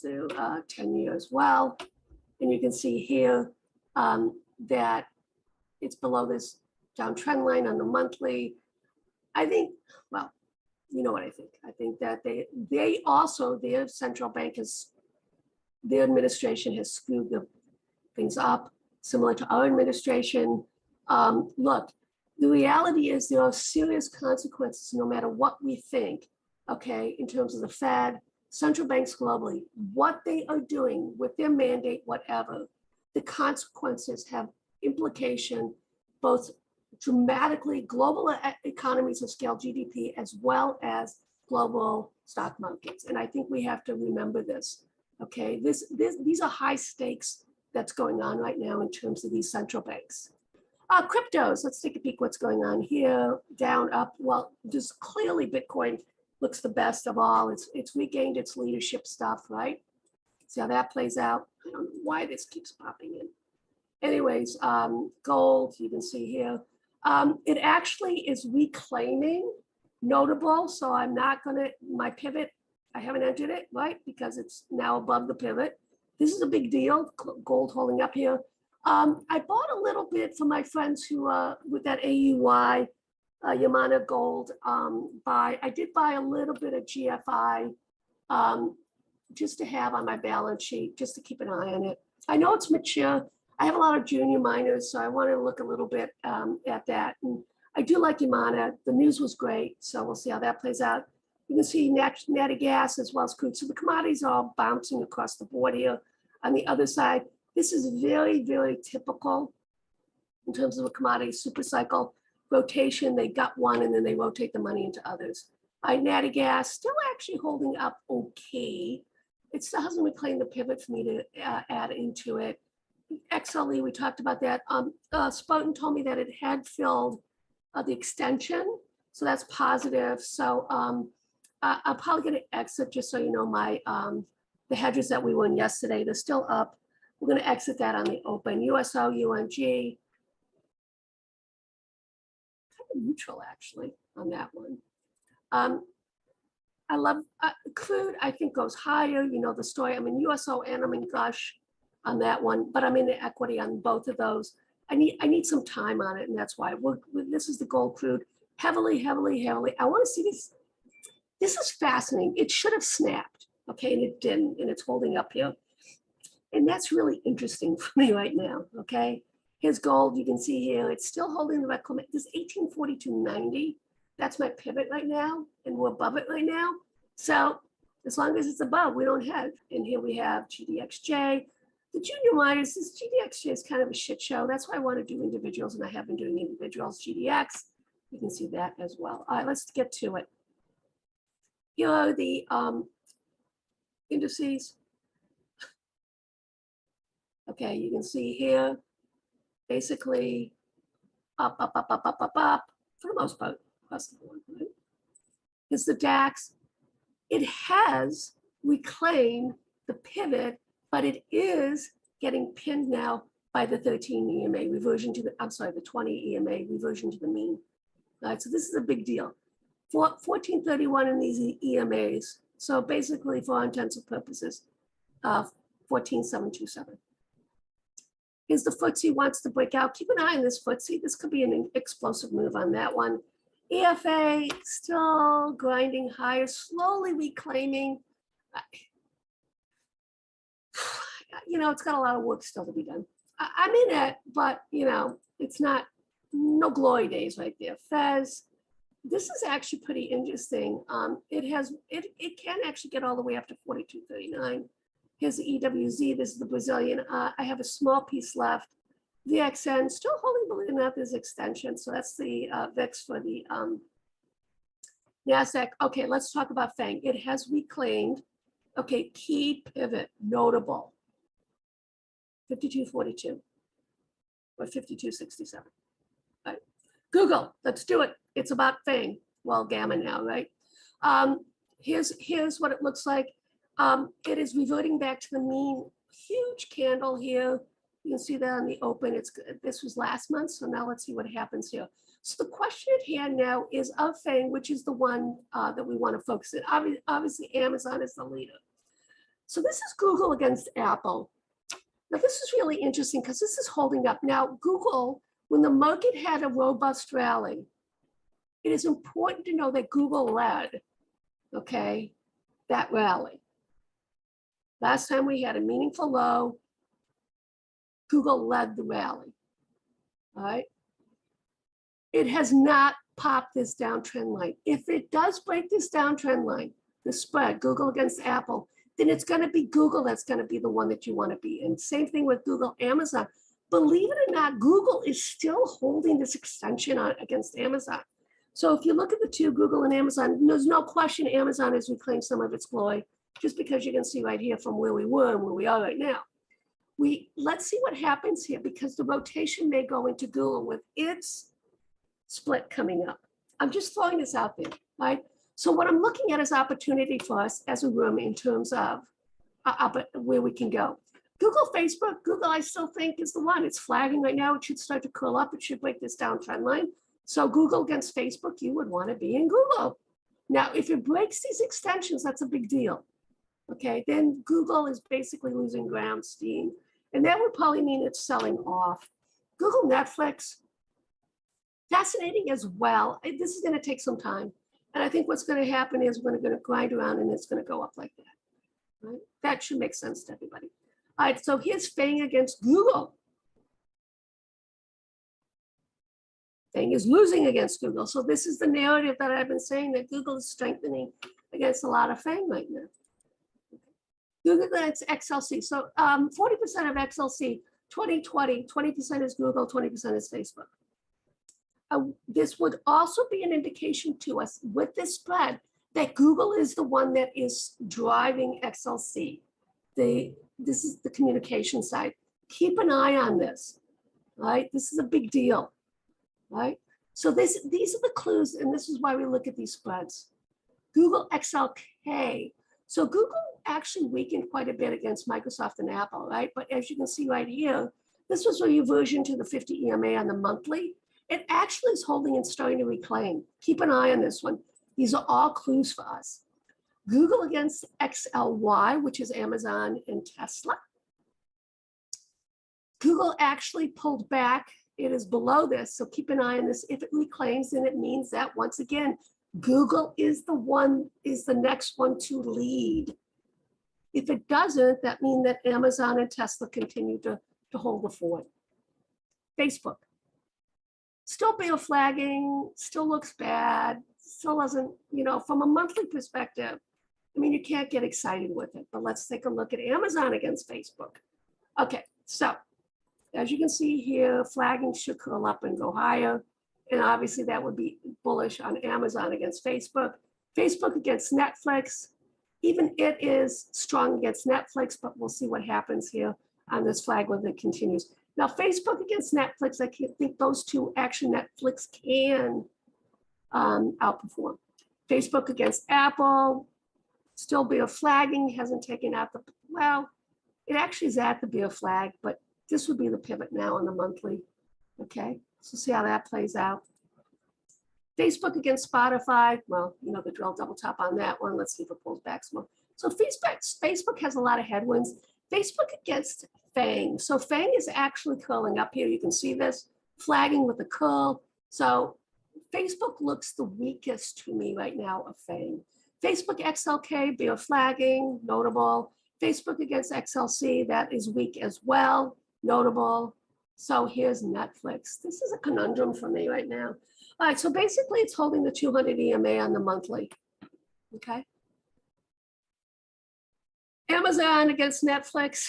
there, 10-year as well. And you can see here that it's below this downtrend line on the monthly. I think, well, you know what I think. I think that they also, their central bank their administration has screwed the things up, similar to our administration. Look, the reality is there are serious consequences no matter what we think, okay, in terms of the Fed, central banks globally, what they are doing with their mandate, whatever, the consequences have implication both dramatically global economies of scale GDP as well as global stock markets. And I think we have to remember this, okay? These are high stakes that's going on right now in terms of these central banks. Cryptos, let's take a peek what's going on here, down, up. Well, just clearly Bitcoin looks the best of all. It's regained its leadership stuff, right? See how that plays out? I don't know why this keeps popping in. Anyways, gold, you can see here. It actually is reclaiming notable. So I'm not gonna, my pivot, I haven't entered it, right? Because it's now above the pivot. This is a big deal, gold holding up here. I bought a little bit for my friends who, with that AUY, Yamana gold buy. I did buy a little bit of GFI just to have on my balance sheet, just to keep an eye on it. I know it's mature. I have a lot of junior miners, so I want to look a little bit at that. And I do like Yamana. The news was great, so we'll see how that plays out. You can see natural gas as well as crude. So the commodities are all bouncing across the board here. On the other side, this is very, very typical in terms of a commodity super cycle rotation. They got one and then they rotate the money into others. Natty gas still actually holding up okay. It still hasn't reclaimed the pivot for me to add into it. XLE, we talked about that. Spartan told me that it had filled the extension, so that's positive. So I'll probably get an exit, just so you know, my the hedges that we won yesterday, they're still up. We're going to exit that on the open. USO, UNG, kind of neutral actually on that one. I love crude, I think goes higher. You know the story. I'm in USO and I'm in Gush on that one, but I'm in the equity on both of those. I need some time on it, and that's why this is the gold crude, heavily. I want to see this. This is fascinating. It should have snapped, okay, and it didn't, and it's holding up here. And that's really interesting for me right now, okay? Here's gold, you can see here, it's still holding the reclamation. This 1842.90, that's my pivot right now, and we're above it right now. So as long as it's above, we don't hedge. And here we have GDXJ. The junior miners, this GDXJ is kind of a shit show. That's why I want to do individuals, and I have been doing individuals, GDX. You can see that as well. All right, let's get to it. Here are the indices. Okay, you can see here, basically up, for the most part, across the board, right? Is the DAX. It has reclaimed the pivot, but it is getting pinned now by the 13 EMA reversion to the, I'm sorry, the 20 EMA reversion to the mean. All right, so this is a big deal. 1431 in these EMAs. So basically, for all intents and purposes, 14,727. Here's the FTSE wants to break out. Keep an eye on this FTSE. This could be an explosive move on that one. EFA still grinding higher, slowly reclaiming. You know, it's got a lot of work still to be done. I'm in it, but you know, it's not, no glory days right there. Fez, this is actually pretty interesting. It can actually get all the way up to 42.39. Here's the EWZ, this is the Brazilian. I have a small piece left. VXN, still holding, believe it or not, this extension. So that's the VIX for the NASDAQ, okay, let's talk about FANG. It has reclaimed, okay, key pivot, notable. 52.42 or 52.67. Right. Google, let's do it. It's about FANG. Well, Gamma now, right? Here's what it looks like. It is reverting back to the mean. Huge candle here. You can see that on the open. This was last month, so now let's see what happens here. So the question at hand now is of FANG, which is the one that we want to focus on. Obviously, Amazon is the leader. So this is Google against Apple. Now, this is really interesting because this is holding up. Now, Google, when the market had a robust rally, it is important to know that Google led, okay, that rally. Last time we had a meaningful low, Google led the rally, all right? It has not popped this downtrend line. If it does break this downtrend line, the spread, Google against Apple, then it's going to be Google that's going to be the one that you want to be. And same thing with Google, Amazon. Believe it or not, Google is still holding this extension on against Amazon. So if you look at the two, Google and Amazon, there's no question Amazon has reclaimed some of its glory, just because you can see right here from where we were and where we are right now. Let's see what happens here, because the rotation may go into Google with its split coming up. I'm just throwing this out there, right? So what I'm looking at is opportunity for us as a room in terms of where we can go. Google, Facebook, Google, I still think is the one. It's flagging right now. It should start to curl up. It should break this downtrend line. So Google against Facebook, you would want to be in Google. Now, if it breaks these extensions, that's a big deal. Okay, then Google is basically losing ground, steam. And that would probably mean it's selling off. Google, Netflix, fascinating as well. This is going to take some time. And I think what's going to happen is we're going to grind around and it's going to go up like that. Right? That should make sense to everybody. All right, so here's FANG against Google. FANG is losing against Google. So this is the narrative that I've been saying, that Google is strengthening against a lot of FANG right now. Google, that's XLC. So 40% of XLC, 2020, 20% is Google, 20% is Facebook. This would also be an indication to us with this spread that Google is the one that is driving XLC. This is the communication side. Keep an eye on this, right? This is a big deal, right? So these are the clues, and this is why we look at these spreads. Google XLK. So Google actually weakened quite a bit against Microsoft and Apple, right? But as you can see right here, this was a reversion to the 50 EMA on the monthly. It actually is holding and starting to reclaim. Keep an eye on this one. These are all clues for us. Google against XLY, which is Amazon and Tesla. Google actually pulled back. It is below this, so keep an eye on this. If it reclaims, then it means that once again, Google is the next one to lead. If it doesn't, that means that Amazon and Tesla continue to hold the fort. Facebook. Still bear flagging, still looks bad, still doesn't, from a monthly perspective, I mean, you can't get excited with it, but let's take a look at Amazon against Facebook. Okay, so as you can see here, flagging should curl up and go higher. And obviously that would be bullish on Amazon against Facebook. Facebook against Netflix, even it is strong against Netflix, but we'll see what happens here on this flag when it continues. Now, Facebook against Netflix, I think those two, actually Netflix can outperform. Facebook against Apple, still bear flagging, hasn't taken out it actually is at the bear flag, but this would be the pivot now on the monthly. Okay, so see how that plays out. Facebook against Spotify, well, the drill double top on that one. Let's see if it pulls back some more. So Facebook has a lot of headwinds. Facebook against FANG. So FANG is actually curling up here. You can see this flagging with a curl. So Facebook looks the weakest to me right now of FANG. Facebook XLK, bear flagging, notable. Facebook against XLC, that is weak as well, notable. So here's Netflix. This is a conundrum for me right now. All right, so basically it's holding the 200 EMA on the monthly, okay? Amazon against Netflix.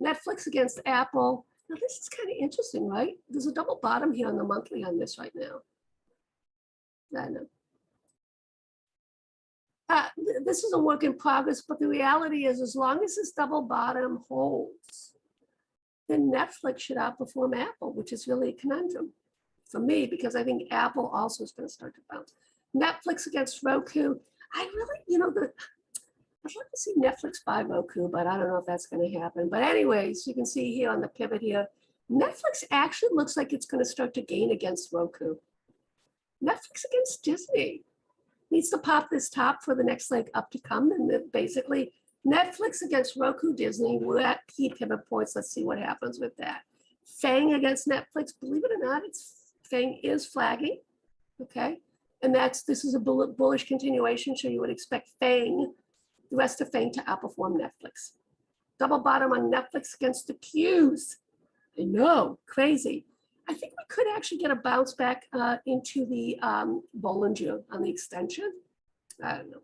Netflix against Apple. Now, this is kind of interesting, right? There's a double bottom here on the monthly on this right now. I know. This is a work in progress, but the reality is, as long as this double bottom holds, then Netflix should outperform Apple, which is really a conundrum for me, because I think Apple also is going to start to bounce. Netflix against Roku. I really, I'd love to see Netflix buy Roku, but I don't know if that's going to happen. But anyways, you can see here on the pivot here, Netflix actually looks like it's going to start to gain against Roku. Netflix against Disney needs to pop this top for the next leg up to come. And then basically Netflix against Roku, Disney, we're at key pivot points. Let's see what happens with that. FANG against Netflix, believe it or not, FANG is flagging, okay? And this is a bullish continuation, so you would expect FANG, the rest of FANG to outperform Netflix. Double bottom on Netflix against the Qs. I know, crazy. I think we could actually get a bounce back into the Bollinger on the extension. I don't know.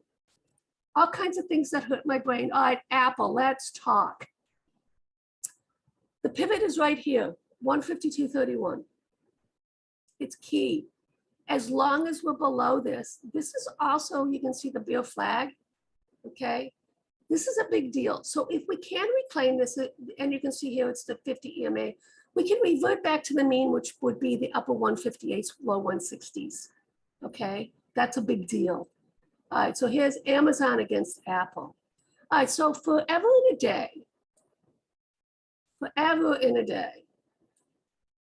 All kinds of things that hurt my brain. All right, Apple, let's talk. The pivot is right here, 152.31. It's key. As long as we're below this is also, you can see the bear flag, okay? This is a big deal. So if we can reclaim this, and you can see here, it's the 50 EMA, we can revert back to the mean, which would be the upper 158s, low 160s, okay? That's a big deal. All right, so here's Amazon against Apple. All right, so forever in a day,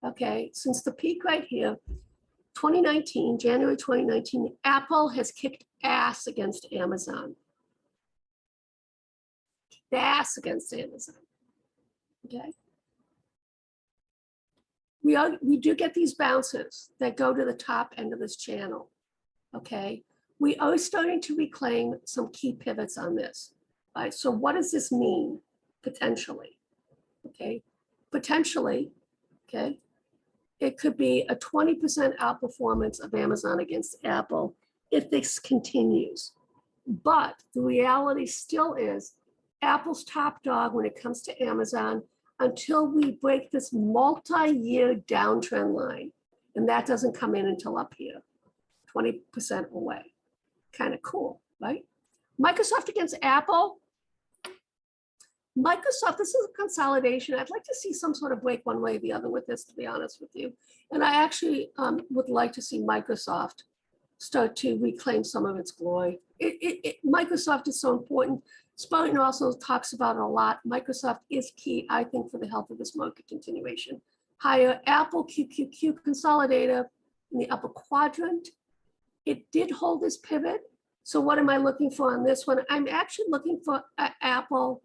okay, since the peak right here, 2019, January 2019, Apple has kicked ass against Amazon. Ass against Amazon, okay? We do get these bounces that go to the top end of this channel, okay? We are starting to reclaim some key pivots on this. All right, so what does this mean, potentially? Okay, potentially, okay, it could be a 20% outperformance of Amazon against Apple if this continues. But the reality still is Apple's top dog when it comes to Amazon until we break this multi-year downtrend line. And that doesn't come in until up here, 20% away. Kind of cool, right? Microsoft against Apple. Microsoft, this is a consolidation. I'd like to see some sort of break one way or the other with this, to be honest with you. And I actually would like to see Microsoft start to reclaim some of its glory. Microsoft is so important. Spartan also talks about it a lot. Microsoft is key, I think, for the health of this market continuation. Higher Apple QQQ consolidator in the upper quadrant. It did hold this pivot. So what am I looking for on this one? I'm actually looking for Apple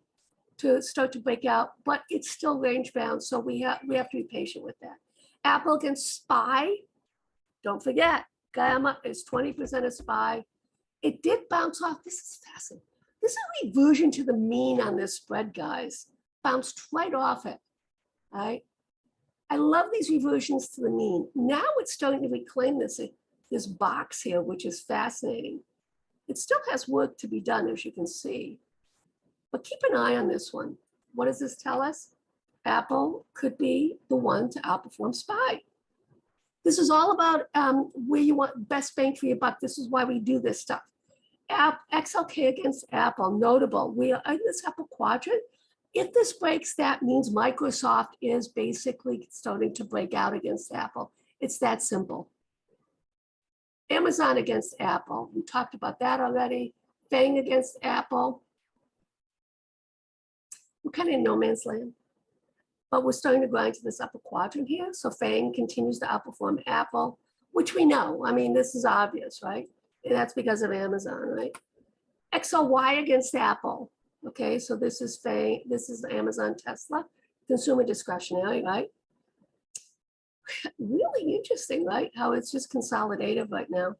to start to break out, but it's still range bound. So we have to be patient with that. Apple against SPY. Don't forget, Gamma is 20% of SPY. It did bounce off. This is fascinating. This is a reversion to the mean on this spread, guys. Bounced right off it, all right? I love these reversions to the mean. Now it's starting to reclaim this box here, which is fascinating. It still has work to be done, as you can see. But keep an eye on this one. What does this tell us? Apple could be the one to outperform SPY. This is all about where you want best bang for your buck. This is why we do this stuff. XLK against Apple, notable. We are in this upper quadrant. If this breaks, that means Microsoft is basically starting to break out against Apple. It's that simple. Amazon against Apple. We talked about that already. FANG against Apple. We're kind of in no man's land, but we're starting to grind to this upper quadrant here. So FANG continues to outperform Apple, which we know. I mean, this is obvious, right? And that's because of Amazon, right? XLY against Apple. Okay, so this is FANG, this is Amazon Tesla, consumer discretionary, right? Really interesting, right? How it's just consolidated right now.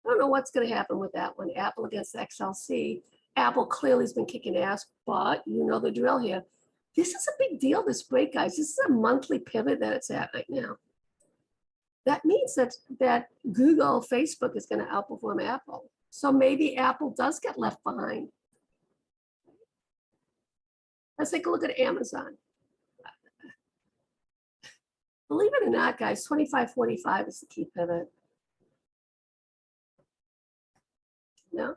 I don't know what's going to happen with that one. Apple against XLC. Apple clearly has been kicking ass, but you know the drill here. This is a big deal, this break, guys. This is a monthly pivot that it's at right now. That means that Google, Facebook is going to outperform Apple. So maybe Apple does get left behind. Let's take a look at Amazon. Believe it or not, guys, 25.45 is the key pivot. No?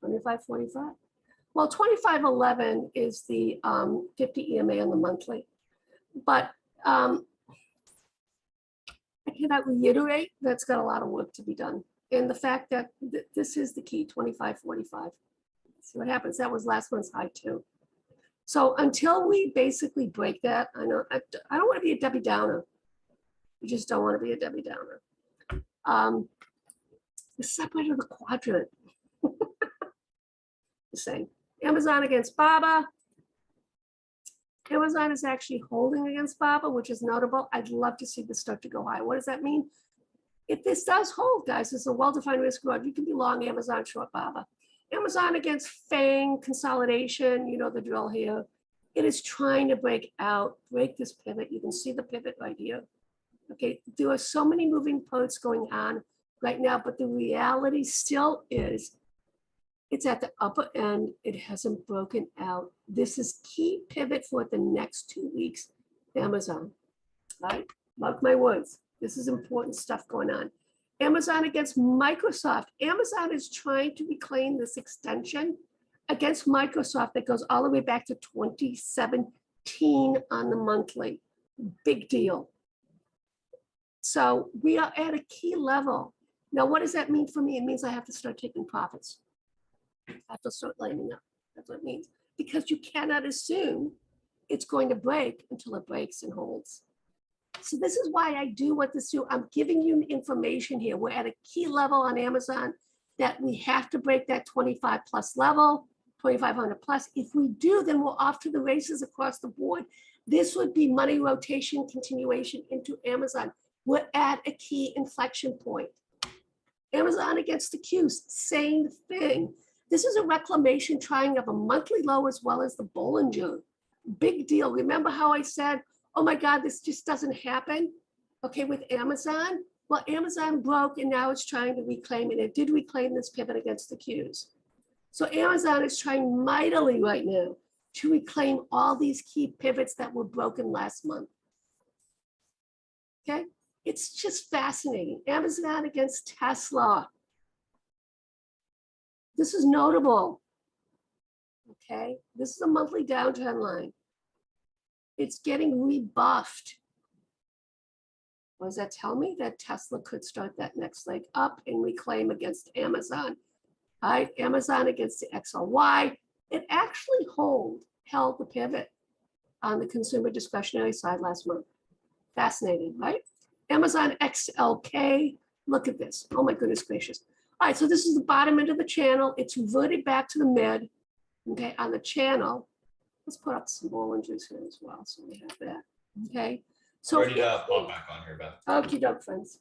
25.45. Well, 25.11 is the 50 EMA on the monthly. But I cannot reiterate that's got a lot of work to be done. And the fact that this is the key, 25.45. See what happens. That was last month's high too. So until we basically break that, I know I don't want to be a Debbie Downer. You just don't want to be a Debbie Downer. The separate of the quadrant. The same. Amazon against BABA. Amazon is actually holding against BABA, which is notable. I'd love to see this start to go high. What does that mean? If this does hold, guys, it's a well-defined risk reward. You can be long Amazon, short BABA. Amazon against FANG consolidation, you know the drill here. It is trying to break out, break this pivot. You can see the pivot right here. Okay, there are so many moving parts going on right now, but the reality still is it's at the upper end. It hasn't broken out. This is key pivot for the next 2 weeks, Amazon, right? Mark my words. This is important stuff going on. Amazon against Microsoft. Amazon is trying to reclaim this extension against Microsoft that goes all the way back to 2017 on the monthly. Big deal. So we are at a key level. Now, what does that mean for me? It means I have to start taking profits. I have to start lining up. That's what it means. Because you cannot assume it's going to break until it breaks and holds. So this is why I do what this do. I'm giving you information here. We're at a key level on Amazon that we have to break that 25 plus level, 2,500 plus. If we do, then we're off to the races across the board. This would be money rotation continuation into Amazon. We're at a key inflection point. Amazon against the Qs, same thing. This is a reclamation trying of a monthly low as well as the Bollinger. Big deal. Remember how I said, oh my God, this just doesn't happen, okay, with Amazon? Well, Amazon broke and now it's trying to reclaim it. It did reclaim this pivot against the Qs. So Amazon is trying mightily right now to reclaim all these key pivots that were broken last month. Okay, it's just fascinating. Amazon against Tesla. This is notable, okay? This is a monthly downtrend line. It's getting rebuffed. What does that tell me? That Tesla could start that next leg up and reclaim against Amazon. All right, Amazon against the XLY. It actually held the pivot on the consumer discretionary side last month. Fascinating, right? Amazon XLK, look at this. Oh my goodness gracious. All right, so this is the bottom end of the channel. It's reverted back to the mid, okay, on the channel. Let's put up some Bollingers here as well, so we have that, okay? So Ready to pop back on here, Beth. okie doke, friends.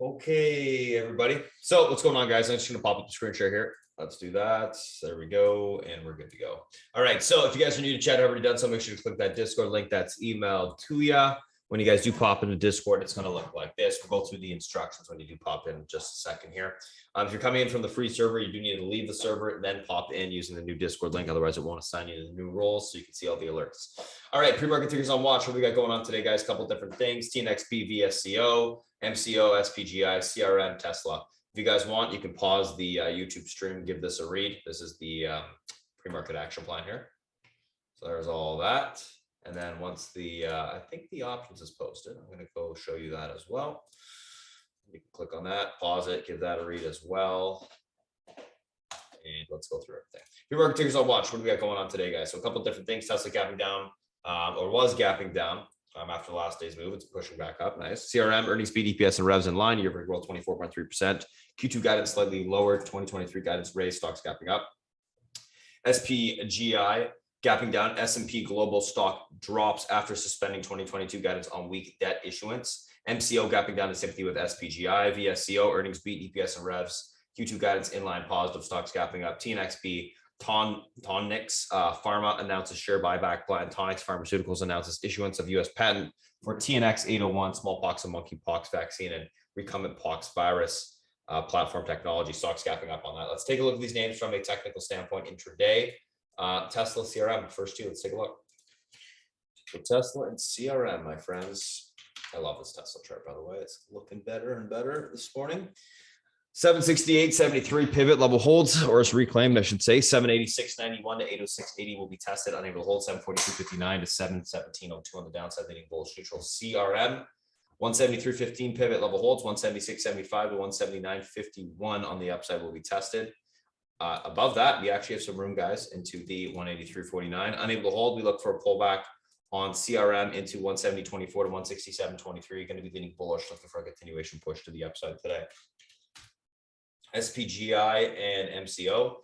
Okay, everybody. So what's going on, guys? I'm just gonna pop up the screen share here. Let's do that. There we go, and we're good to go. All right, so if you guys are new to chat, already done so, make sure to click that Discord link that's emailed to you. When you guys do pop into Discord, it's going to look like this. We'll go through the instructions when you do pop in just a second here. If you're coming in from the free server, you do need to leave the server and then pop in using the new Discord link. Otherwise, it won't assign you to the new roles so you can see all the alerts. All right, pre-market figures on watch. What we got going on today, guys? A couple different things. TNXP, VSCO, MCO, SPGI, CRM, Tesla. If you guys want, you can pause the YouTube stream, give this a read. This is the pre-market action plan here. So there's all that. And then once the, I think the options is posted, I'm going to go show you that as well. You can click on that, pause it, give that a read as well. And let's go through everything. Pre-market figures on watch. What do we got going on today, guys? So a couple of different things. Tesla gapping down, or was gapping down after last day's move. It's pushing back up. Nice. CRM, earnings, speed, EPS, and revs in line. Year-over-year growth 24.3%. Q2 guidance slightly lower. 2023 guidance raised. Stocks gapping up. SPGI. Gapping down, S&P global stock drops after suspending 2022 guidance on weak debt issuance. MCO gapping down in sympathy with SPGI. VSCO earnings beat, EPS and revs. Q2 guidance inline positive, stocks gapping up. TNXP, Tonix Pharma announces share buyback plan. Tonix Pharmaceuticals announces issuance of U.S. patent for TNX 801 smallpox and monkeypox vaccine and recombinant pox virus platform technology. Stocks gapping up on that. Let's take a look at these names from a technical standpoint intraday. Tesla CRM, first two, let's take a look. So Tesla and CRM, my friends. I love this Tesla chart, by the way. It's looking better and better this morning. 768.73 pivot level holds, or it's reclaimed, I should say. 786.91 to 806.80 will be tested, unable to hold. 742.59 to 717.02 on the downside, leading bullish neutral. CRM 173.15 pivot level holds. 176.75 to 179.51 on the upside will be tested. Above that, we actually have some room, guys, into the 183.49. Unable to hold, we look for a pullback on CRM into 170.24 to 167.23. Going to be leaning bullish, looking for a continuation push to the upside today. SPGI and MCO.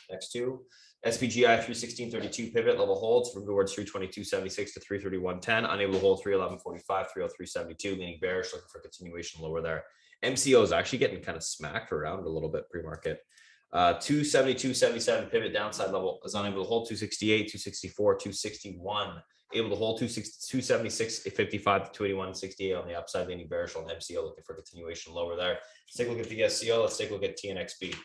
Next two. SPGI 316.32 pivot level holds from towards 322.76 to 331.10. Unable to hold 311.45, 303.72, leaning bearish, looking for continuation lower there. MCO is actually getting kind of smacked around a little bit pre-market. 272.77 pivot downside level is unable to hold. 268, 264, 261. Able to hold 276.55 to 281.68 on the upside, leaning bearish on MCO, looking for continuation lower there. Let's take a look at the SCO. Let's take a look at TNXB.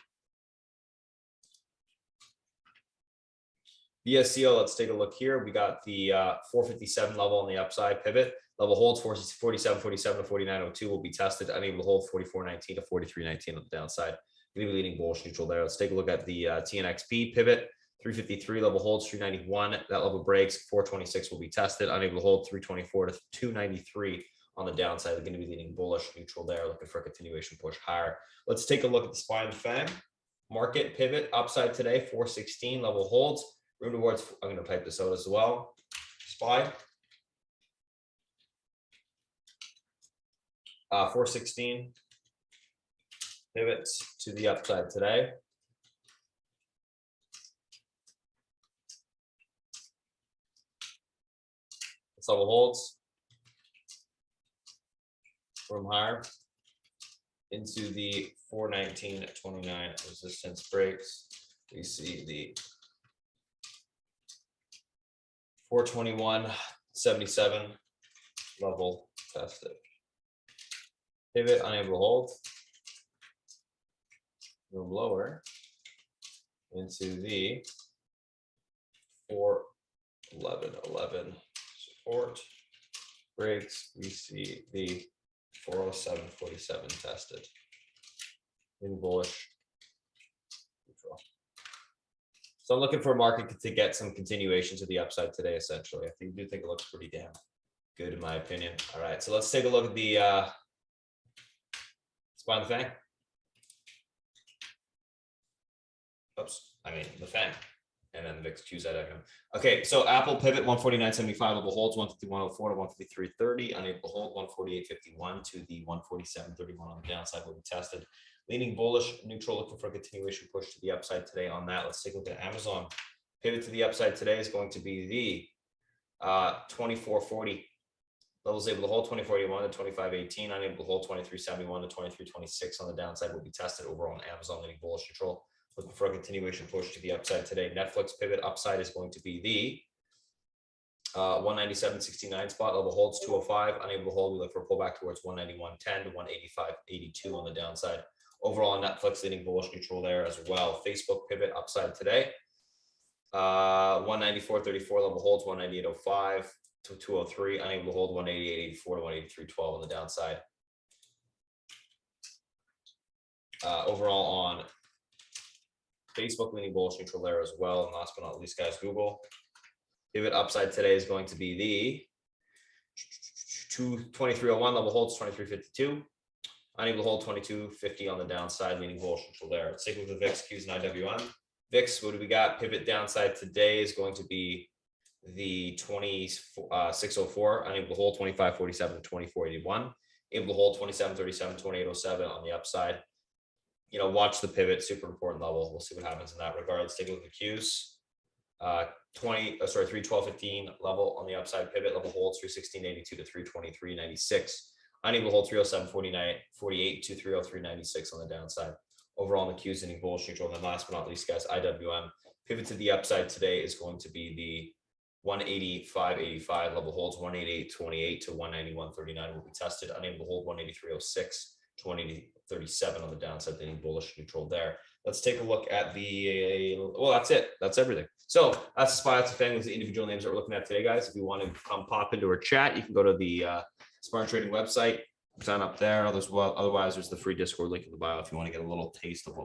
The SCO, let's take a look here. We got the 457 level on the upside pivot. Level holds 47.47 to 49.02 will be tested. Unable to hold 44.19 to 43.19 on the downside. Maybe leading bullish neutral there. Let's take a look at the TNXP pivot. 353 level holds 391. That level breaks. 426 will be tested. Unable to hold 324 to 293 on the downside. They're going to be leaning bullish neutral there, looking for a continuation push higher. Let's take a look at the SPY and FANG market pivot upside today. 416 level holds. Room towards. I'm going to type this out as well. SPY. 416 pivots to the upside today. This level holds. Room higher into the 419.29 resistance breaks. We see the 421.77 level tested. Pivot unable to hold. Room lower into the 411.11 support breaks. We see the 407.47 tested. In bullish. So I'm looking for a market to get some continuation to the upside today, essentially. I do think it looks pretty damn good in my opinion. All right, so let's take a look at the SPY and the FANG. Oops, I mean the FANG. And then the VIX Qs at FM. Okay, so Apple pivot 149.75 level holds 151.04 to 153.30. Unable to hold 148.51 to the 147.31 on the downside will be tested. Leaning bullish, neutral, looking for a continuation push to the upside today on that. Let's take a look at Amazon. Pivot to the upside today is going to be the 24.40. Levels able to hold 24.81 to 25.18. Unable to hold 23.71 to 23.26 on the downside will be tested overall on Amazon, leaning bullish, neutral. Looking for a continuation push to the upside today. Netflix pivot upside is going to be the 197.69 spot. Level holds 205. Unable to hold, we look for a pullback towards 191.10 to 185.82 on the downside. Overall on Netflix, leaning bullish neutral there as well. Facebook pivot upside today. 194.34 level holds 198.05 to 203. Unable to hold 188.84 to 183.12 on the downside. Overall on Facebook, leaning bullish neutral there as well. And last but not least, guys, Google pivot upside today is going to be the 23.01 level holds 23.52. Unable to hold 22.50 on the downside, leaning bullish neutral there. Let's take a look at the VIX, Qs, and IWM. VIX, what do we got? Pivot downside today is going to be the 26.04. Unable to hold 25.47 to 24.81. Able to hold 27.37, 28.07 on the upside. You know, watch the pivot, super important level. We'll see what happens in that regard. Let's take a look at Qs. 312.15 level on the upside pivot. Level holds 316.82 to 323.96. Unable to hold 307.48 to 303.96 on the downside. Overall on the Qs, leaning bullish neutral. And then last but not least, guys, IWM pivot to the upside today is going to be the 185.85 level holds 188.28 to 191.39 will be tested. Unable to hold 183.06 20 to 37 on the downside, then bullish neutral there. Let's take a look at the, well, that's it. That's everything. So that's the SPY, that's the thing with the individual names that we're looking at today, guys. If you want to come pop into our chat, you can go to the Spartan Trading website, sign up there. Otherwise, there's the free Discord link in the bio if you want to get a little taste of what